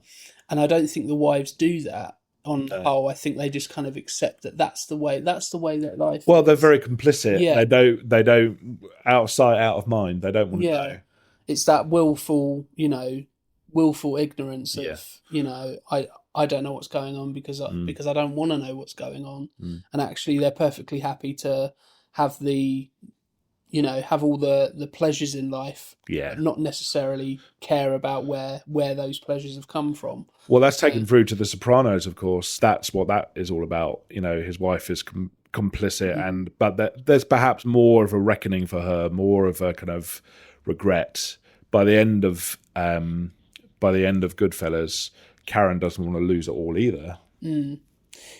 And I don't think the wives do that. I think they just kind of accept that that's the way that life is. They're very complicit. Yeah. They don't out of sight, out of mind. They don't want to know. It's that willful ignorance of, I don't know what's going on because I don't want to know what's going on. And actually they're perfectly happy to have have all the pleasures in life, not necessarily care about where those pleasures have come from. Well, that's taken through to The Sopranos, of course. That's what that is all about. His wife is complicit, but there's perhaps more of a reckoning for her, more of a kind of regret by the end of Goodfellas. Karen doesn't want to lose it all either.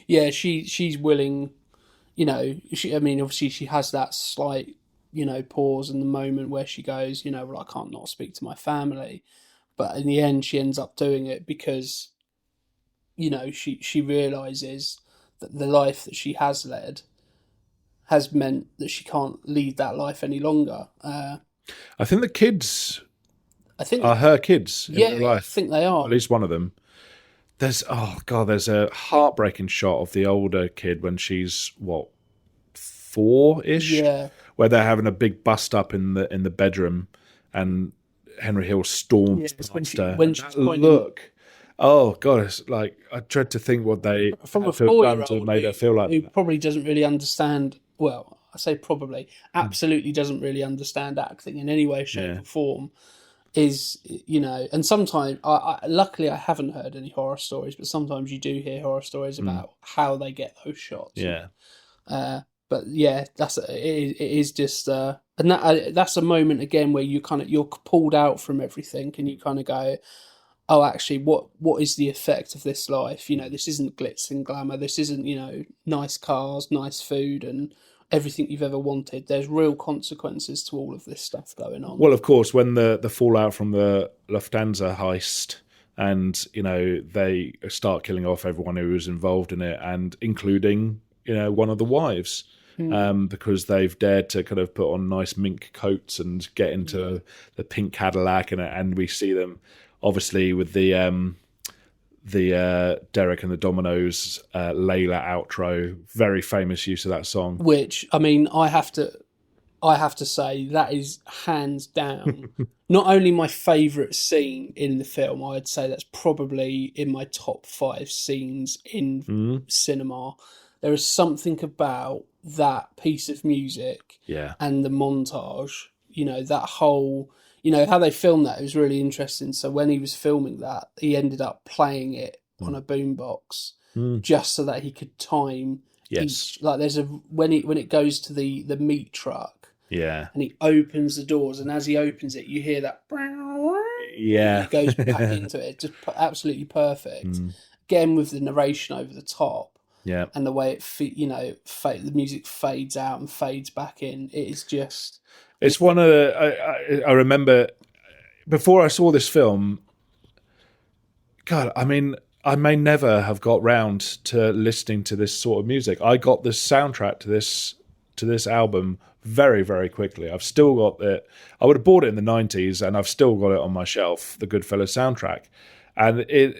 Yeah, she's willing. Obviously she has that slight, pause in the moment where she goes, well, I can't not speak to my family, but in the end she ends up doing it because, she realizes that the life that she has led has meant that she can't lead that life any longer. I think the kids are her kids in real life. I think they are. At least one of them. There's a heartbreaking shot of the older kid when she's 4-ish, where they're having a big bust up in the bedroom, and Henry Hill storms past her. When she's look. Oh God! It's like I dread to think what they from a have done 4-year-old to made her feel like who that. probably doesn't really understand. Well, I say probably, absolutely doesn't really understand acting in any way, shape, or form. Is and sometimes luckily I haven't heard any horror stories, but sometimes you do hear horror stories about how they get those shots. Yeah. But yeah, it is just and that's a moment again where you're pulled out from everything and you kind of go, oh, actually, what is the effect of this life? This isn't glitz and glamour. This isn't, nice cars, nice food, and everything you've ever wanted. There's real consequences to all of this stuff going on. Well, of course, when the fallout from the Lufthansa heist, and they start killing off everyone who was involved in it, and including one of the wives. Because they've dared to kind of put on nice mink coats and get into the pink Cadillac, and we see them obviously with the Derek and the Dominoes Layla outro, very famous use of that song. Which I have to say that is hands down not only my favourite scene in the film. I'd say that's probably in my top 5 scenes in cinema. There is something about that piece of music and the montage, that whole, how they filmed that, it was really interesting. So when he was filming that, he ended up playing it on a boombox just so that he could time each, like there's when it goes to the meat truck and he opens the doors, and as he opens it you hear that it goes back into it, just absolutely perfect. Again with the narration over the top. Yeah, and the way the music fades out and fades back in, it is just. It's one of the. I remember before I saw this film. God, I may never have got round to listening to this sort of music. I got the soundtrack to this album very, very quickly. I've still got it. I would have bought it in the 90s, and I've still got it on my shelf. The Goodfellas soundtrack. And it,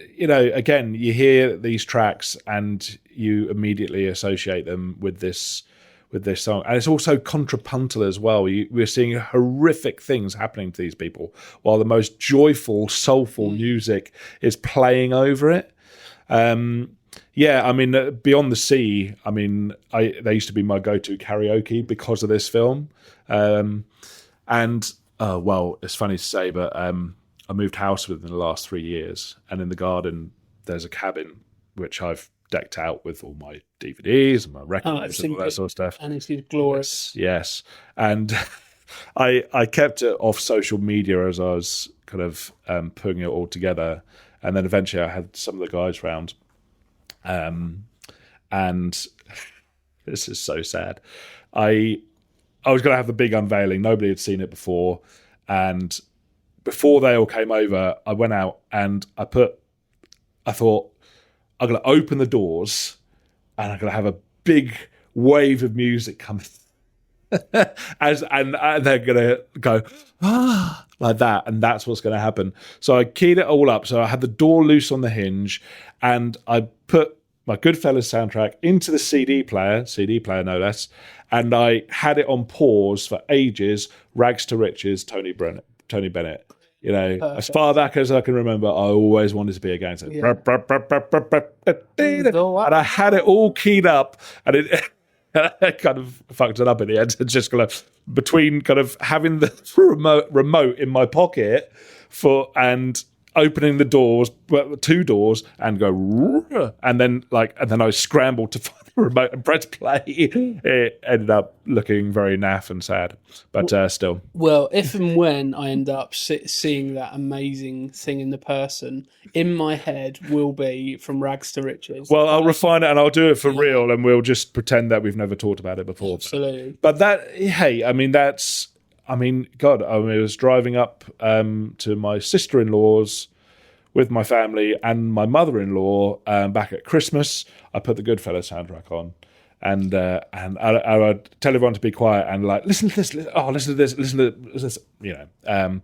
again, you hear these tracks and you immediately associate them with this song, and it's also contrapuntal as well. We're seeing horrific things happening to these people, while the most joyful, soulful music is playing over it. Beyond the Sea. They used to be my go-to karaoke because of this film. It's funny to say, but I moved house within the last 3 years, and in the garden there's a cabin which I've decked out with all my DVDs and my records and all that sort of stuff. And it's glorious. Yes. And I kept it off social media as I was kind of putting it all together, and then eventually I had some of the guys round, and this is so sad. I was going to have the big unveiling. Nobody had seen it before, and before they all came over, I went out and I thought, I'm going to open the doors and I'm going to have a big wave of music coming. and they're going to go, like that. And that's what's going to happen. So I keyed it all up. So I had the door loose on the hinge, and I put my Goodfellas soundtrack into the CD player no less, and I had it on pause for ages. Rags to Riches, Tony Bennett. Perfect. As far back as I can remember, I always wanted to be a gangster. Yeah. And I had it all keyed up, and it kind of fucked it up in the end. It's just kind of between kind of having the remote in my pocket and opening the doors, two doors, and go, and then I scrambled to find the remote and press play. It ended up looking very naff and sad, but still. Well, if and when I end up seeing that amazing thing in the person, in my head will be From Rags to Riches. Well, I'll refine it and I'll do it for real, and we'll just pretend that we've never talked about it before. Absolutely. But that, hey, I mean, God, I was driving up to my sister-in-law's with my family and my mother-in-law back at Christmas. I put the Goodfellas soundtrack on, and I would tell everyone to be quiet and like, listen to this, listen to this, you know.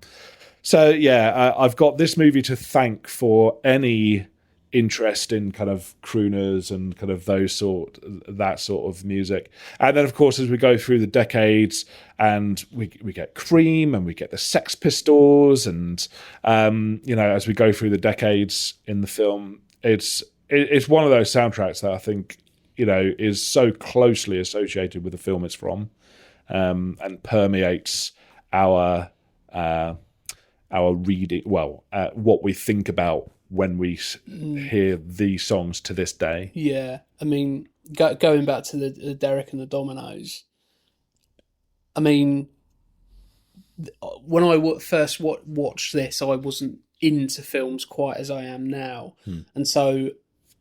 So yeah, I've got this movie to thank for any interest in kind of crooners and kind of that sort of music. And then of course as we go through the decades and we get Cream and we get the Sex Pistols and as we go through the decades in the film, it's one of those soundtracks that I think is so closely associated with the film it's from, and permeates our reading, what we think about when we hear these songs to this day. Yeah, I mean, going back to the Derek and the Dominoes, I mean, when I first watched this, I wasn't into films quite as I am now, and so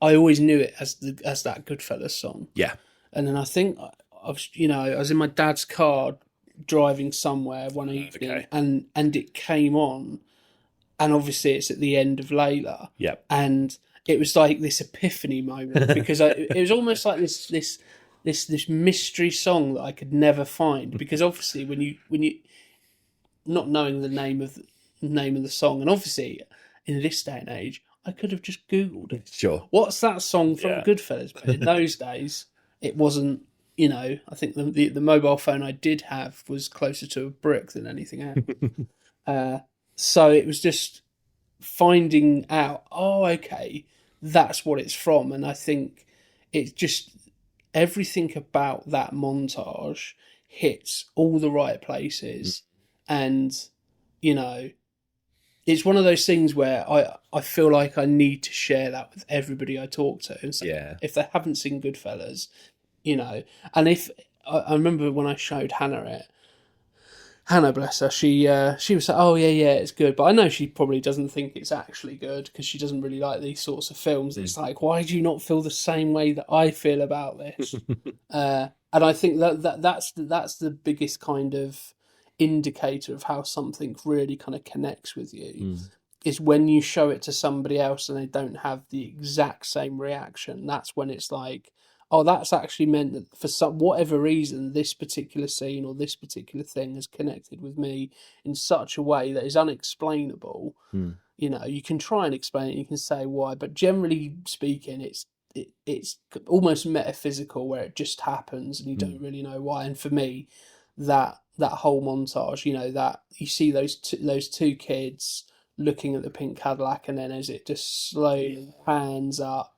I always knew it as that Goodfellas song. Yeah, and then I think I was in my dad's car driving somewhere one evening, and it came on. And obviously it's at the end of Layla. Yeah. And it was like this epiphany moment because it was almost like this mystery song that I could never find, because obviously when you not knowing the name of the song, and obviously in this day and age I could have just Googled it. Sure. What's that song from Goodfellas? But in those days it wasn't, I think the mobile phone I did have was closer to a brick than anything else. So it was just finding out, okay, that's what it's from. And I think it's just everything about that montage hits all the right places. And, it's one of those things where I feel like I need to share that with everybody I talk to. And so if they haven't seen Goodfellas, and if I remember when I showed Hannah it, Hannah, bless her, she was like, oh, yeah, it's good. But I know she probably doesn't think it's actually good because she doesn't really like these sorts of films. It's like, why do you not feel the same way that I feel about this? And I think that's the biggest kind of indicator of how something really kind of connects with you, is when you show it to somebody else and they don't have the exact same reaction. That's when it's like, oh, that's actually meant that for whatever reason, this particular scene or this particular thing has connected with me in such a way that is unexplainable. You can try and explain it, you can say why, but generally speaking, it's almost metaphysical, where it just happens and you don't really know why. And for me, that whole montage, that you see those two kids looking at the pink Cadillac, and then as it just slowly pans up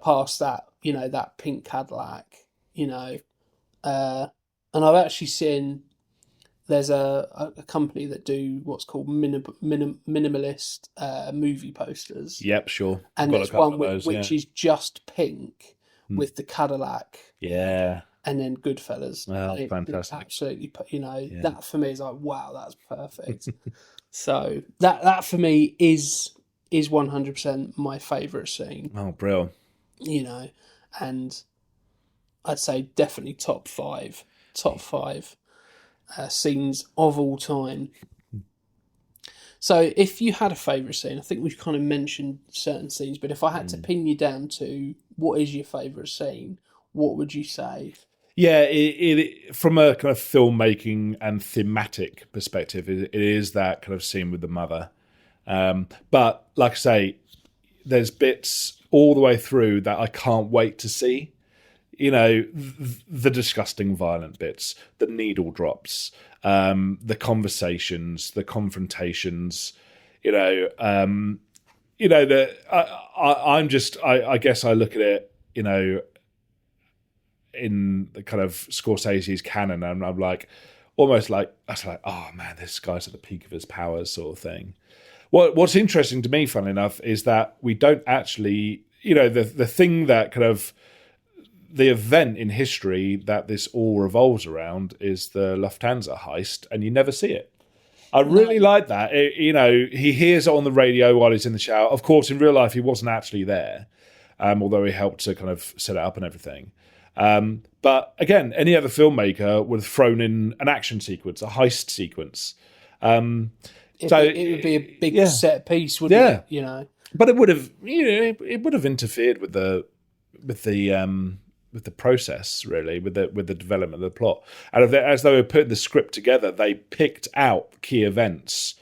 past that, that pink Cadillac, and I've actually seen there's a company that do what's called minimalist movie posters. Yep, sure. And there's one which is just pink with the Cadillac. Yeah. And then Goodfellas. Well, fantastic. Absolutely, that for me is like, wow, that's perfect. So that for me is 100% my favourite scene. Oh, brilliant. And I'd say definitely top five scenes of all time. So if you had a favourite scene, I think we've kind of mentioned certain scenes, but if I had to pin you down to what is your favourite scene, what would you say? Yeah, it from a kind of filmmaking and thematic perspective, it is that kind of scene with the mother. But like I say, there's bits all the way through that I can't wait to see. The disgusting violent bits, the needle drops, the conversations, the confrontations, I guess I look at it, in the kind of Scorsese's canon, and I'm like, almost like, I was like, oh man, this guy's at the peak of his powers sort of thing. What's interesting to me, funnily enough, is that we don't actually, the thing that kind of the event in history that this all revolves around is the Lufthansa heist, and you never see it. I really like that. He hears it on the radio while he's in the shower. Of course, in real life, he wasn't actually there, although he helped to kind of set it up and everything. But again, any other filmmaker would have thrown in an action sequence, a heist sequence. It would be a big set piece, wouldn't it? But it would have, it would have interfered with the process, really, with the development of the plot. And as they were putting the script together, they picked out key events,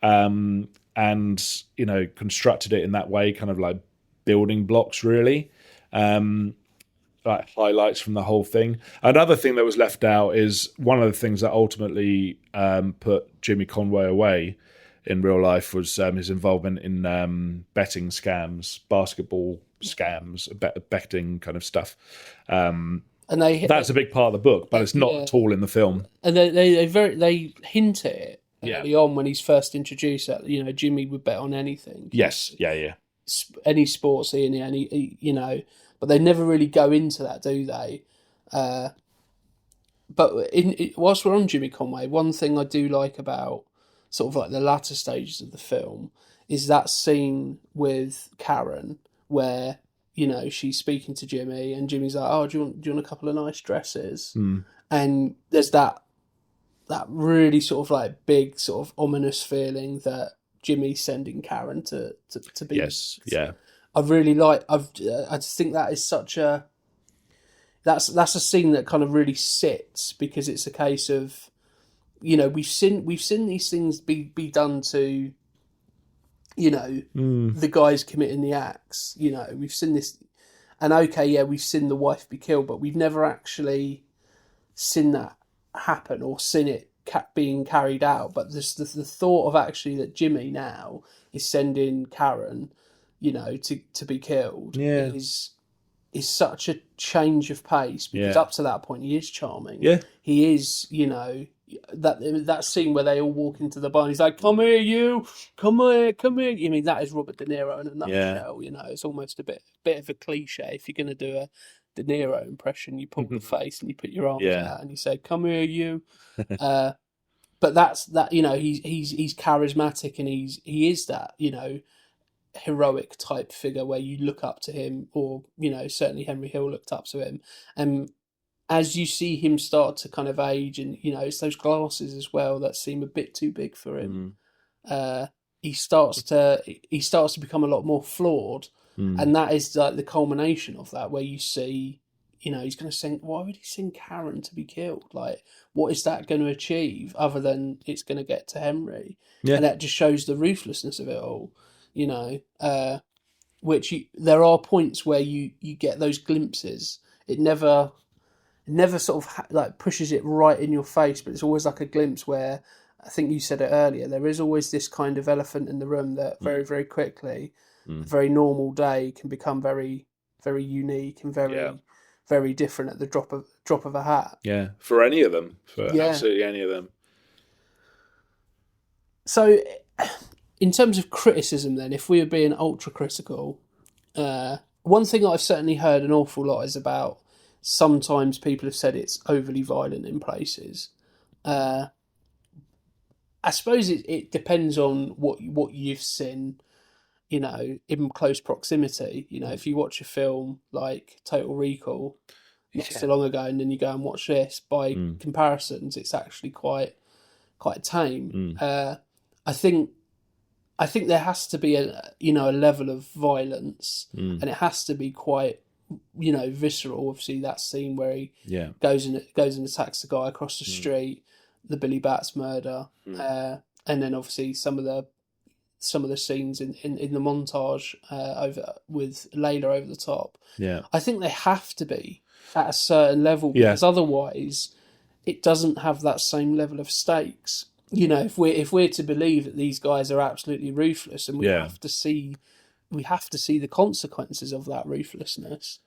and constructed it in that way, kind of like building blocks, really. Like highlights from the whole thing. Another thing that was left out is one of the things that ultimately put Jimmy Conway away in real life was his involvement in betting scams, basketball scams, betting kind of stuff. And that's a big part of the book, but it's not at all in the film. And they hint at it early on when he's first introduced that Jimmy would bet on anything. Yes, yeah. Any sports, any but they never really go into that, do they? But whilst we're on Jimmy Conway, one thing I do like about sort of like the latter stages of the film is that scene with Karen where she's speaking to Jimmy and Jimmy's like, "Oh, do you want a couple of nice dresses?" And there's that really sort of like big sort of ominous feeling that Jimmy's sending Karen to be. Yes, yeah. I really like. I just think that is such a. That's a scene that kind of really sits because it's a case of, we've seen these things be done to, the guys committing the acts. We've seen this, and we've seen the wife be killed, but we've never actually seen that happen or seen it being carried out. But the thought of actually that Jimmy now is sending Karen, to be killed is such a change of pace because up to that point he is charming. Yeah, he is. That scene where they all walk into the bar and he's like, "Come here, you! Come here! Come here!" I mean, that is Robert De Niro in a nutshell. It's almost a bit of a cliche. If you're going to do a De Niro impression, you pull the face and you put your arms out and you say, "Come here, you." But that's that. He's charismatic and he is that. Heroic type figure where you look up to him, or certainly Henry Hill looked up to him, and as you see him start to kind of age, and it's those glasses as well that seem a bit too big for him. He starts to become a lot more flawed, and that is like the culmination of that, where you see he's going to send. Why would he send Karen to be killed? Like, what is that going to achieve other than it's going to get to Henry? And that just shows the ruthlessness of it all. There are points where you get those glimpses. It never sort of like pushes it right in your face, but it's always like a glimpse where, I think you said it earlier, there is always this kind of elephant in the room that very, very quickly, a very normal day can become very, very unique and very, very different at the drop of a hat. Yeah, for any of them, absolutely any of them. So, in terms of criticism then, if we were being ultra critical, one thing I've certainly heard an awful lot is about sometimes people have said it's overly violent in places. I suppose it depends on what you've seen, in close proximity. If you watch a film like Total Recall not so long ago and then you go and watch this, by comparisons, it's actually quite tame. I think there has to be a level of violence, and it has to be quite visceral. Obviously, that scene where he goes and attacks the guy across the street, the Billy Bats murder, and then obviously some of the scenes in the montage over with Layla over the top. Yeah, I think they have to be at a certain level because otherwise, it doesn't have that same level of stakes. If we're to believe that these guys are absolutely ruthless, and we have to see the consequences of that ruthlessness.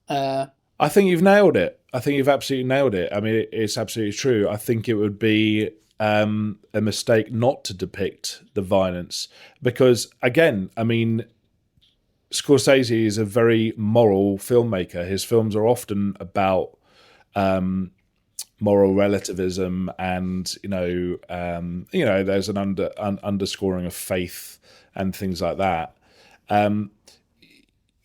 I think you've nailed it. I think you've absolutely nailed it. I mean, it's absolutely true. I think it would be a mistake not to depict the violence because, again, I mean, Scorsese is a very moral filmmaker. His films are often about moral relativism, and there's an underscoring of faith and things like that.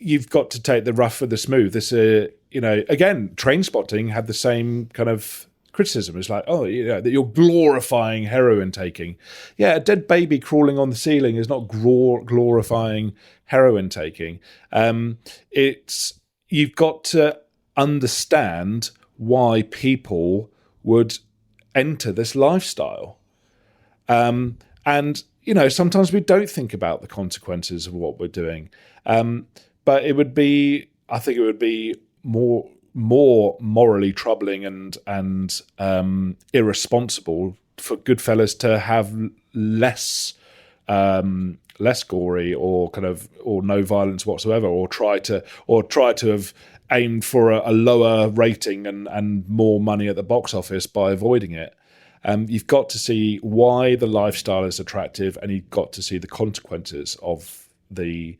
You've got to take the rough with the smooth. This, again, Trainspotting had the same kind of criticism. It's like, that you're glorifying heroin taking. Yeah, a dead baby crawling on the ceiling is not glorifying heroin taking. You've got to understand why people would enter this lifestyle. And, sometimes we don't think about the consequences of what we're doing. But I think it would be more morally troubling and irresponsible for Goodfellas to have less gory or no violence whatsoever, or try to have aimed for a lower rating and more money at the box office by avoiding it. You've got to see why the lifestyle is attractive, and you've got to see the consequences of the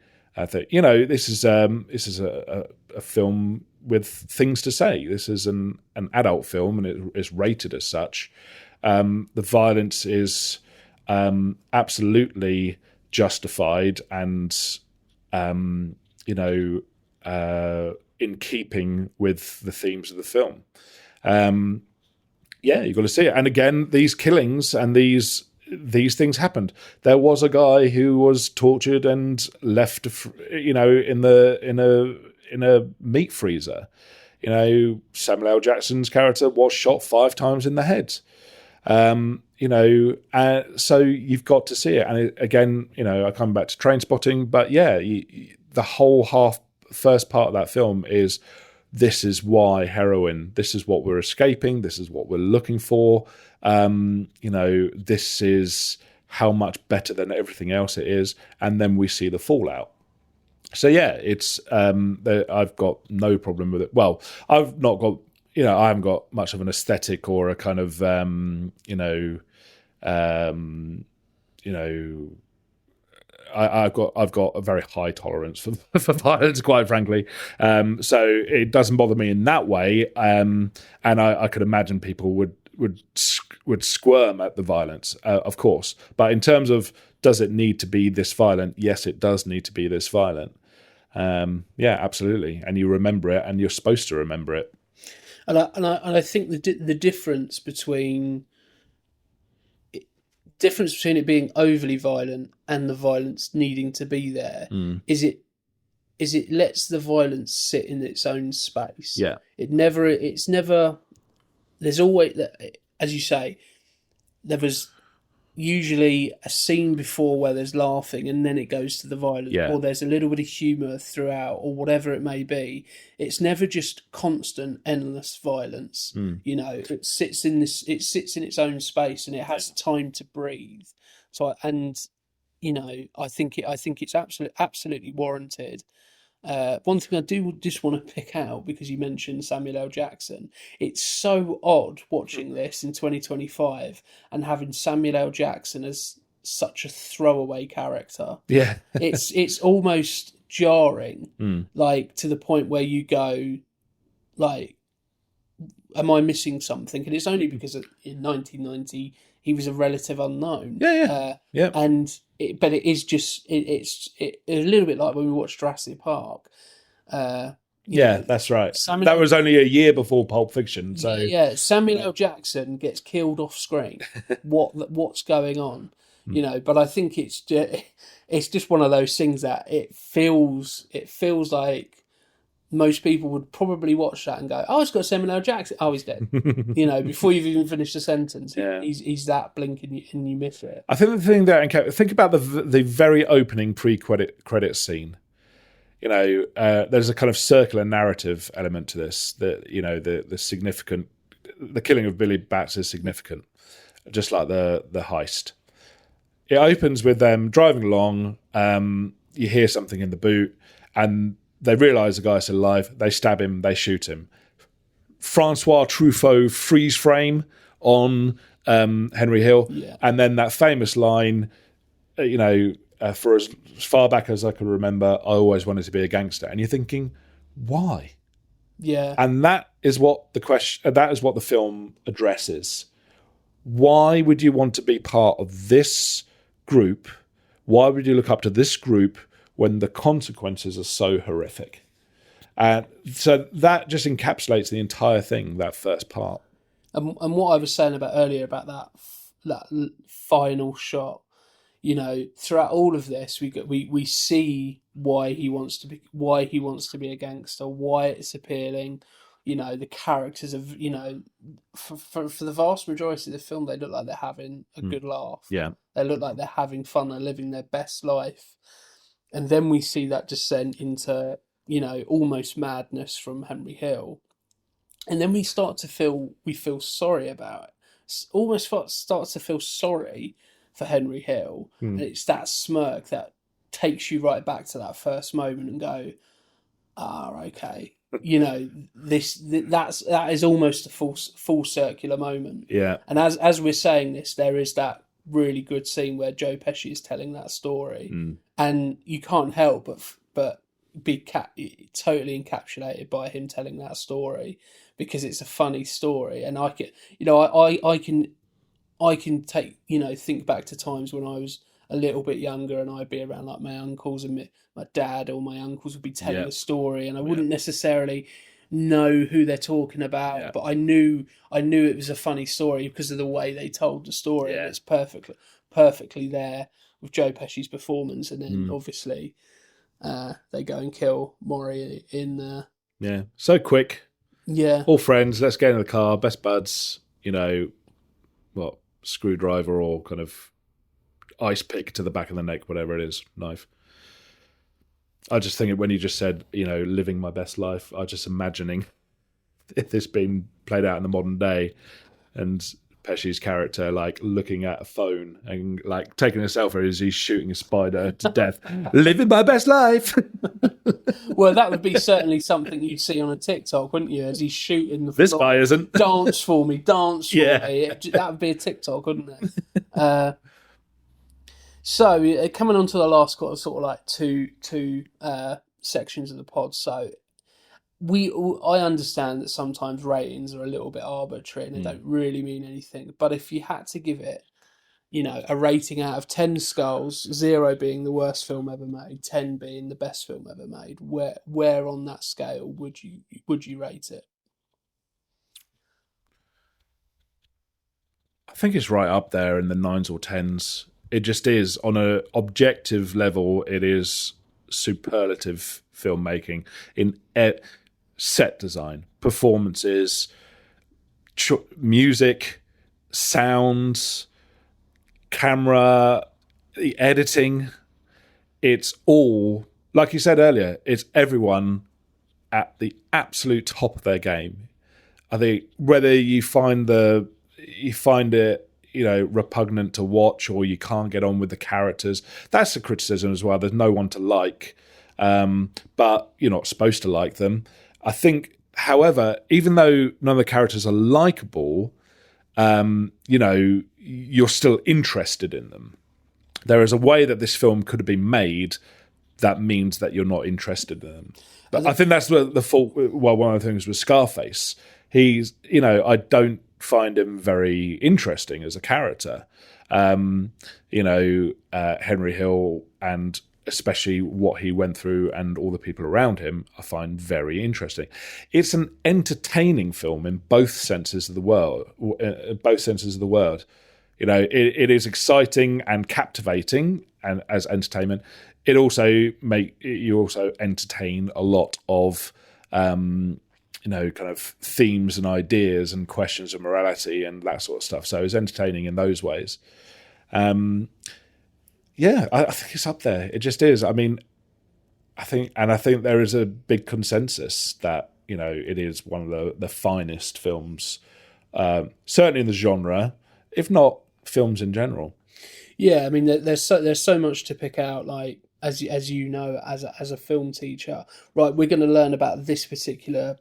thing. This is a film with things to say. This is an adult film, and it is rated as such. The violence is absolutely justified and in keeping with the themes of the film. You've got to see it. And again, these killings and these things happened. There was a guy who was tortured and left, in a meat freezer. Samuel L. Jackson's character was shot 5 times in the head. So you've got to see it. And again, I come back to Trainspotting, but the whole first part of that film is, this is why heroin, this is what we're escaping, this is what we're looking for. This is how much better than everything else it is. And then we see the fallout. So it's I've got no problem with it. Well, I've not got, I haven't got much of an aesthetic or a kind of, I've got a very high tolerance for violence, quite frankly. So it doesn't bother me in that way. And I could imagine people would squirm at the violence, of course. But in terms of, does it need to be this violent? Yes, it does need to be this violent. Absolutely. And you remember it, and you're supposed to remember it. And I think the difference between it being overly violent and the violence needing to be there is it lets the violence sit in its own space. Yeah. It's never there's always, as you say, there was usually a scene before where there's laughing and then it goes to the violence, or there's a little bit of humour throughout, or whatever it may be. It's never just constant, endless violence. It sits in its own space, and it has time to breathe. So, I think it's absolutely warranted. One thing I do just want to pick out, because you mentioned Samuel L. Jackson, it's so odd watching this in 2025 and having Samuel L. Jackson as such a throwaway character. Yeah. it's almost jarring, like, to the point where you go, like, am I missing something? And it's only because in 1990 he was a relative unknown. But it is just it's a little bit like when we watched Jurassic Park. That's right. That was only a year before Pulp Fiction. So Samuel L. Jackson gets killed off screen. What's going on? But I think it's just one of those things that it feels like most people would probably watch that and go, "Oh, it's got Samuel L. Jackson. Oh, he's dead." Before you've even finished the sentence, he's that blink and you miss it. I think the thing there, think about the very opening pre-credit scene. There's a kind of circular narrative element to this. That the killing of Billy Batts is significant, just like the heist. It opens with them driving along. You hear something in the boot, and they realise the guy's still alive. They stab him. They shoot him. Francois Truffaut freeze frame on Henry Hill. Yeah. And then that famous line, for as far back as I can remember, I always wanted to be a gangster. And you're thinking, why? Yeah. And that is what the film addresses. Why would you want to be part of this group? Why would you look up to this group when the consequences are so horrific? And so that just encapsulates the entire thing, that first part. And what I was saying about earlier about that final shot, throughout all of this, we see why he wants to be a gangster, why it's appealing. The characters of for the vast majority of the film, they look like they're having a good laugh. Yeah, they look like they're having fun. They're living their best life, and then we see that descent into almost madness from Henry Hill, and then we feel sorry about it. Almost start to feel sorry for Henry Hill, and it's that smirk that takes you right back to that first moment and go, okay. That is almost a full circular moment. Yeah. And as we're saying this, there is that really good scene where Joe Pesci is telling that story, and you can't help but be totally encapsulated by him telling that story, because it's a funny story, and I can take think back to times when I was a little bit younger, and I'd be around like my uncles, and my dad or my uncles would be telling a story, and I wouldn't necessarily know who they're talking about, but I knew it was a funny story because of the way they told the story. And it's perfectly there with Joe Pesci's performance, and then obviously they go and kill Maury in so quick. Yeah, all friends, let's get in the car, best buds, screwdriver or kind of ice pick to the back of the neck, whatever it is, knife. I just think when you just said, living my best life, I was just imagining if this being played out in the modern day, and Pesci's character looking at a phone and taking a selfie as he's shooting a spider to death. Living my best life. Well, that would be certainly something you'd see on a TikTok, wouldn't you? As he's shooting the this guy isn't. Dance for me. That would be a TikTok, wouldn't it? So coming on to the last sort of two sections of the pod. So I understand that sometimes ratings are a little bit arbitrary and they don't really mean anything. But if you had to give it, a rating out of 10 skulls, 0 being the worst film ever made, 10 being the best film ever made, where on that scale would you rate it? I think it's right up there in the 9s or 10s. It just is. On an objective level, it is superlative filmmaking in set design, performances, music, sounds, camera, the editing. It's all, like you said earlier, it's everyone at the absolute top of their game. I think whether you find it repugnant to watch, or you can't get on with the characters, that's a criticism as well. There's no one to like, but you're not supposed to like them. I think, however, even though none of the characters are likable, you're still interested in them. There is a way that this film could have been made that means that you're not interested in them. But I think that's the fault. Well, one of the things with Scarface, he's, I don't find him very interesting as a character. Henry Hill, and especially what he went through and all the people around him, I find very interesting. It's an entertaining film in both senses of the word. It is exciting and captivating, and as entertainment, it also you also entertain a lot of kind of themes and ideas and questions of morality and that sort of stuff. So it's entertaining in those ways. I think it's up there. It just is. I mean, I think there is a big consensus that, it is one of the finest films, certainly in the genre, if not films in general. Yeah, I mean, there's so much to pick out. Like as you know, as a film teacher, right? We're going to learn about this particular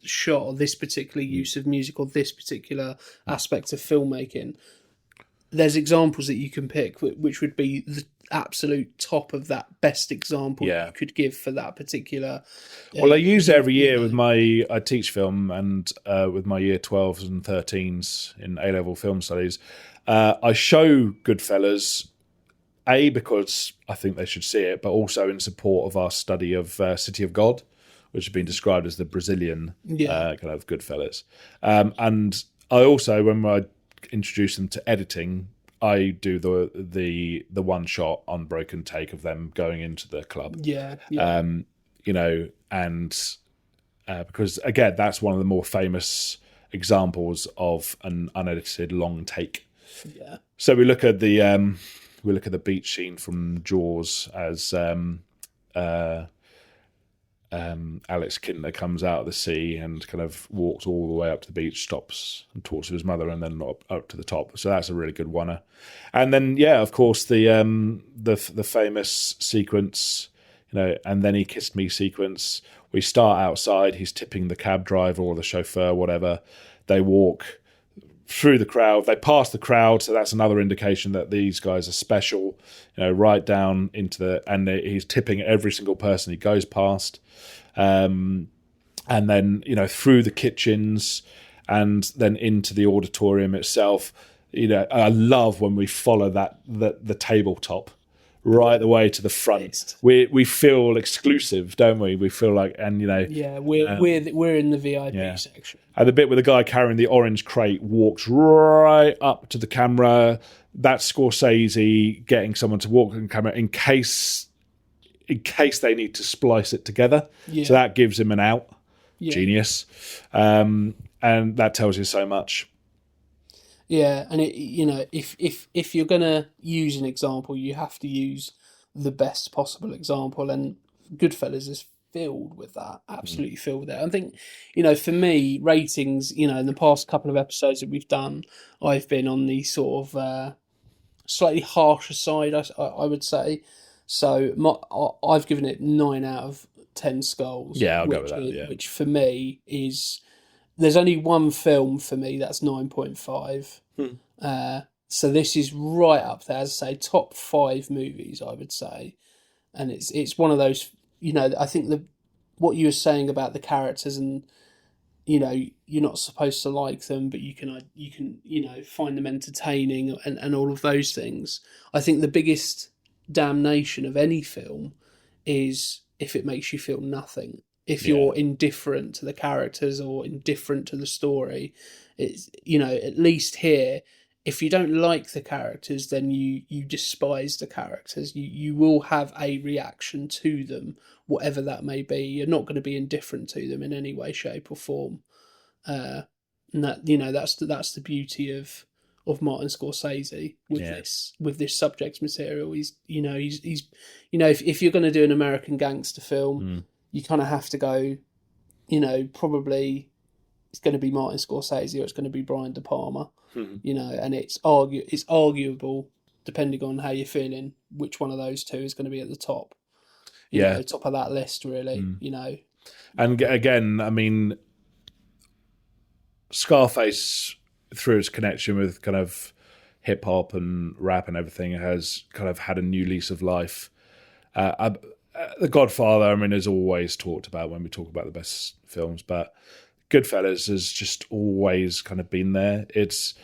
shot or this particular use of music or this particular aspect of filmmaking. There's examples that you can pick, which would be the absolute top of that best example you could give for that particular. Well, I use it every year with I teach film and with my year 12s and 13s in A-level film studies. I show Goodfellas, because I think they should see it, but also in support of our study of City of God, which has been described as the Brazilian kind of Goodfellas. And I also, when I introduce them to editing, I do the one shot unbroken take of them going into the club. Because again, that's one of the more famous examples of an unedited long take. Yeah. So we look at the beach scene from Jaws as Alex Kintner comes out of the sea and kind of walks all the way up to the beach, stops and talks to his mother, and then up to the top. So that's a really good one. And then, of course, the famous sequence, and then he kissed me sequence. We start outside. He's tipping the cab driver or the chauffeur, whatever. They walk through the crowd. They pass the crowd, so that's another indication that these guys are special. Right down into and he's tipping every single person he goes past. And then through the kitchens and then into the auditorium itself. I love when we follow the tabletop right the way to the front. We feel exclusive, don't we? We feel like, and we're in the VIP section. And the bit where the guy carrying the orange crate walks right up to the camera. That's Scorsese getting someone to walk on camera in case they need to splice it together. Yeah. So that gives him an out. Yeah. Genius. And that tells you so much. Yeah, and if you're gonna use an example, you have to use the best possible example, and Goodfellas is filled with that, absolutely filled with that. I think, for me, ratings, in the past couple of episodes that we've done, I've been on the sort of slightly harsher side, I would say. So I've given it 9 out of 10 skulls. Yeah, I'll go with that. Yeah. Which for me is, there's only one film for me that's 9.5. So this is right up there, as I say, top 5 movies, I would say. And it's one of those, I think what you were saying about the characters and, you're not supposed to like them, but you can find them entertaining and all of those things. I think the biggest damnation of any film is if it makes you feel nothing. If you're indifferent to the characters or indifferent to the story, it's, at least here, if you don't like the characters, then you despise the characters. You will have a reaction to them, whatever that may be. You're not going to be indifferent to them in any way, shape, or form. And that that's the beauty of Martin Scorsese with this subject material. He's if you're going to do an American gangster film, you kind of have to go, probably it's going to be Martin Scorsese or it's going to be Brian De Palma. And it's arguable, depending on how you're feeling, which one of those two is going to be at the top. Top of that list, really. And again, I mean, Scarface, through its connection with kind of hip hop and rap and everything, has kind of had a new lease of life. The Godfather, I mean, is always talked about when we talk about the best films, but Goodfellas has just always kind of been there. It's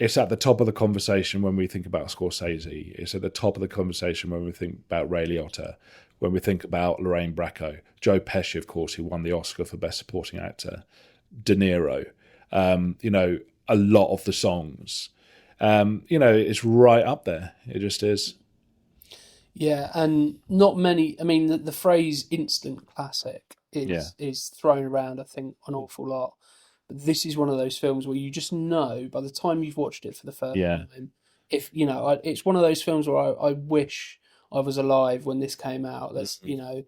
at the top of the conversation when we think about Scorsese. It's at the top of the conversation when we think about Ray Liotta, when we think about Lorraine Bracco, Joe Pesci, of course, who won the Oscar for Best Supporting Actor, De Niro. A lot of the songs. It's right up there. It just is. Yeah, and not many. I mean, the phrase "instant classic" is thrown around, I think, an awful lot. But this is one of those films where you just know by the time you've watched it for the first time, if it's one of those films where I wish I was alive when this came out. That's when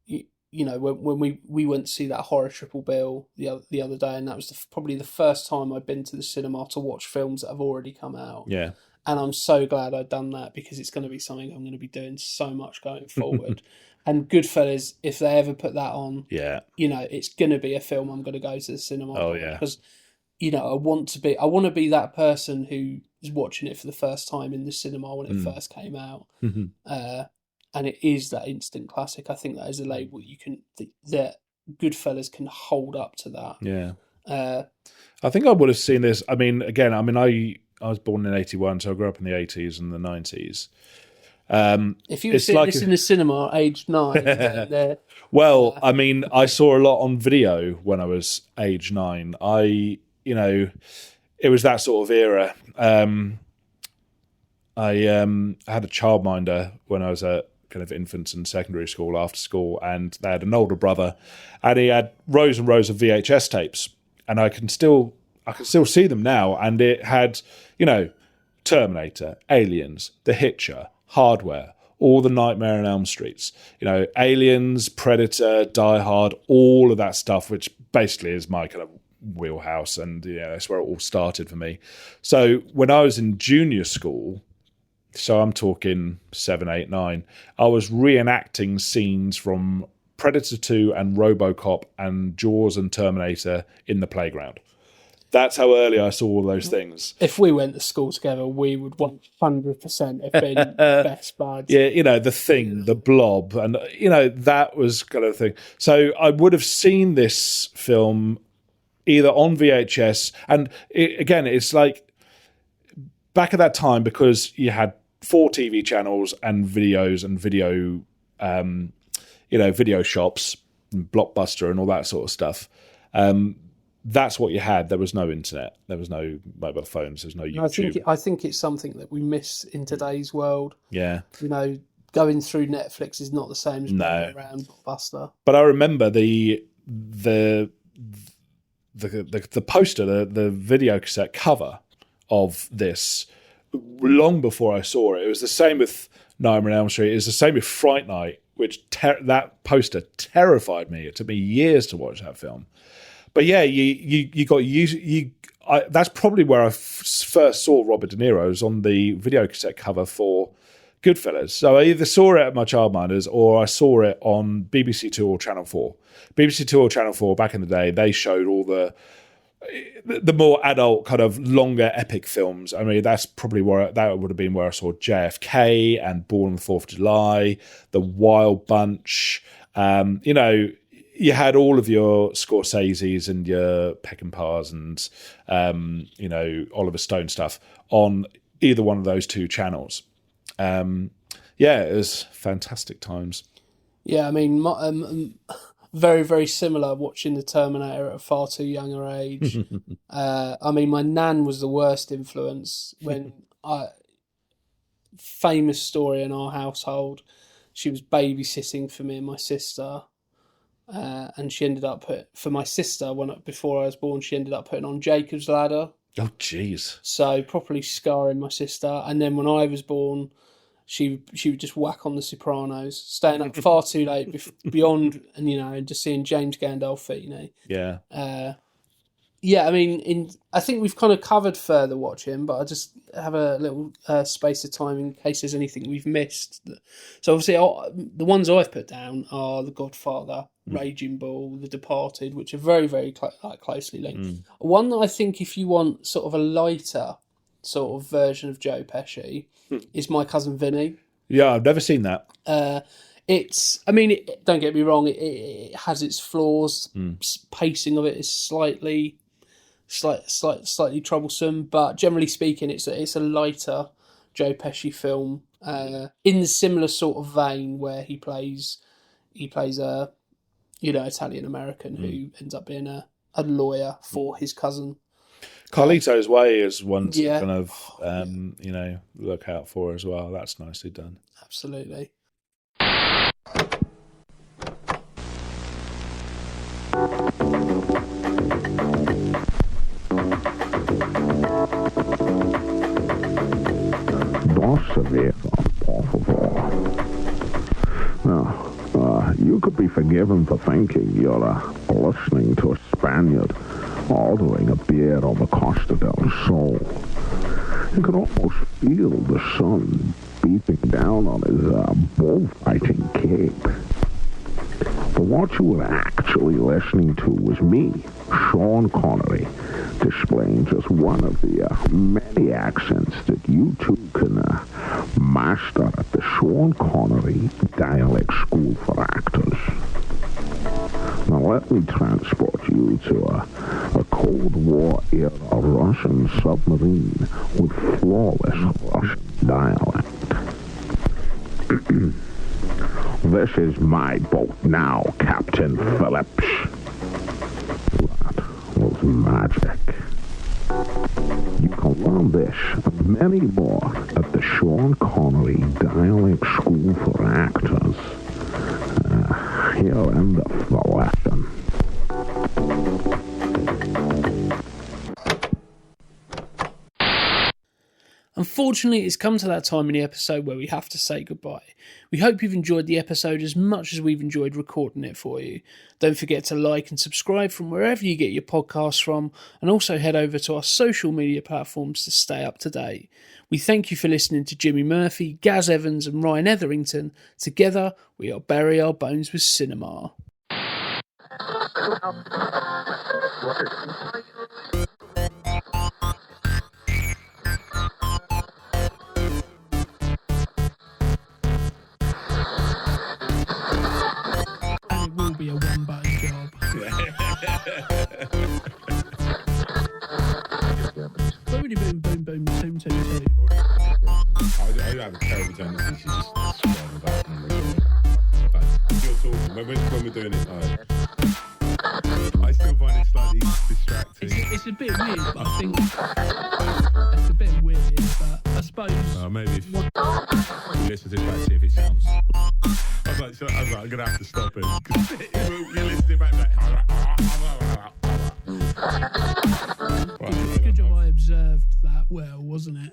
we went to see that horror Triple Bill the other day, and that was probably the first time I'd been to the cinema to watch films that have already come out. Yeah. And I'm so glad I've done that, because it's going to be something I'm going to be doing so much going forward. And Goodfellas, if they ever put that on, it's going to be a film I'm going to go to the cinema. Oh, yeah. Because, I want to be that person who is watching it for the first time in the cinema when it first came out. And it is that instant classic. I think that is a label that Goodfellas can hold up to that. Yeah. I think I would have seen this. I was born in 81, so I grew up in the 80s and the 90s. If you were seeing this in the cinema at age 9... Well, I saw a lot on video when I was age 9. It was that sort of era. I had a childminder when I was at kind of infants and secondary school, after school, and they had an older brother, and he had rows and rows of VHS tapes, and I can still see them now, and it had, Terminator, Aliens, The Hitcher, Hardware, all the Nightmare on Elm Streets, Aliens, Predator, Die Hard, all of that stuff, which basically is my kind of wheelhouse, and that's where it all started for me. So when I was in junior school, so I'm talking 7, 8, 9, I was reenacting scenes from Predator 2 and RoboCop and Jaws and Terminator in the playground. That's how early I saw all those things. If we went to school together, we would 100% have been best buds. Yeah, The Thing, The Blob, and, that was kind of the thing. So I would have seen this film either on VHS, and it's like back at that time, because you had 4 TV channels and videos and video, video shops and Blockbuster and all that sort of stuff. That's what you had. There was no internet. There was no mobile phones. There's no YouTube. I think it's something that we miss in today's world. Yeah. Going through Netflix is not the same as going around Blockbuster. But I remember the poster, the video cassette cover of this, long before I saw it. It was the same with Nightmare on Elm Street. It was the same with Fright Night, which that poster terrified me. It took me years to watch that film. But yeah, you got used. That's probably where I first saw Robert De Niro's, on the video cassette cover for Goodfellas. So I either saw it at my childminders, or I saw it on BBC Two or Channel 4. BBC Two or Channel 4 back in the day, they showed all the more adult, kind of longer epic films. That's probably that would have been where I saw JFK and Born on the 4th of July, The Wild Bunch. You had all of your Scorseses and your Peckinpahs and, Oliver Stone stuff on either one of those 2 channels. It was fantastic times. Yeah, very, very similar, watching The Terminator at a far too younger age. My nan was the worst influence when famous story in our household. She was babysitting for me and my sister. And she ended up for my sister, before I was born, she ended up putting on Jacob's Ladder. Oh, jeez. So properly scarring my sister. And then when I was born, she would just whack on The Sopranos, staying up far too late beyond, and just seeing James Gandolfini. Yeah. I think we've kind of covered further watching, but I just have a little space of time in case there's anything we've missed. So obviously, the ones I've put down are The Godfather, Raging Bull, The Departed, which are very, very closely linked. One that I think, if you want sort of a lighter sort of version of Joe Pesci, is My Cousin Vinny. Yeah, I've never seen that. Don't get me wrong, it has its flaws. Pacing of it is slightly troublesome, but generally speaking, it's a lighter Joe Pesci film, in the similar sort of vein, where he plays a Italian American who ends up being a lawyer for his cousin. Carlito's Way is one to kind of look out for as well. That's nicely done. Absolutely. Now, you could be forgiven for thinking you're listening to a Spaniard ordering a beer on the Costa del Sol. You could almost feel the sun beating down on his bullfighting cape. But what you were actually listening to was me, Sean Connery, displaying just one of the many accents that you too can master at the Sean Connery Dialect School for Actors. Now let me transport you to a Cold War era Russian submarine with flawless Russian dialect. This is my boat now, Captain Phillips. That was magic. You can learn this and many more at the Sean Connery Dialect School for Actors. Here endeth the lesson. Unfortunately, it's come to that time in the episode where we have to say goodbye. We hope you've enjoyed the episode as much as we've enjoyed recording it for you. Don't forget to like and subscribe from wherever you get your podcasts from, and also head over to our social media platforms to stay up to date. We thank you for listening to Jimmy Murphy, Gaz Evans and Ryan Etherington. Together, we are Bury Our Bones with Cinema. Be a one-button job. Boom, boom, boom, boom, boom, boom, boom. I have a terrible tendency to just swear about you're talking when we're doing it. I still find it slightly distracting. It's a bit weird, but I think it's a bit weird. But I suppose maybe if you listen to it back, see if it sounds. I was like, I'm gonna have to stop it. You listen to it back. It's good job I observed that well, wasn't it?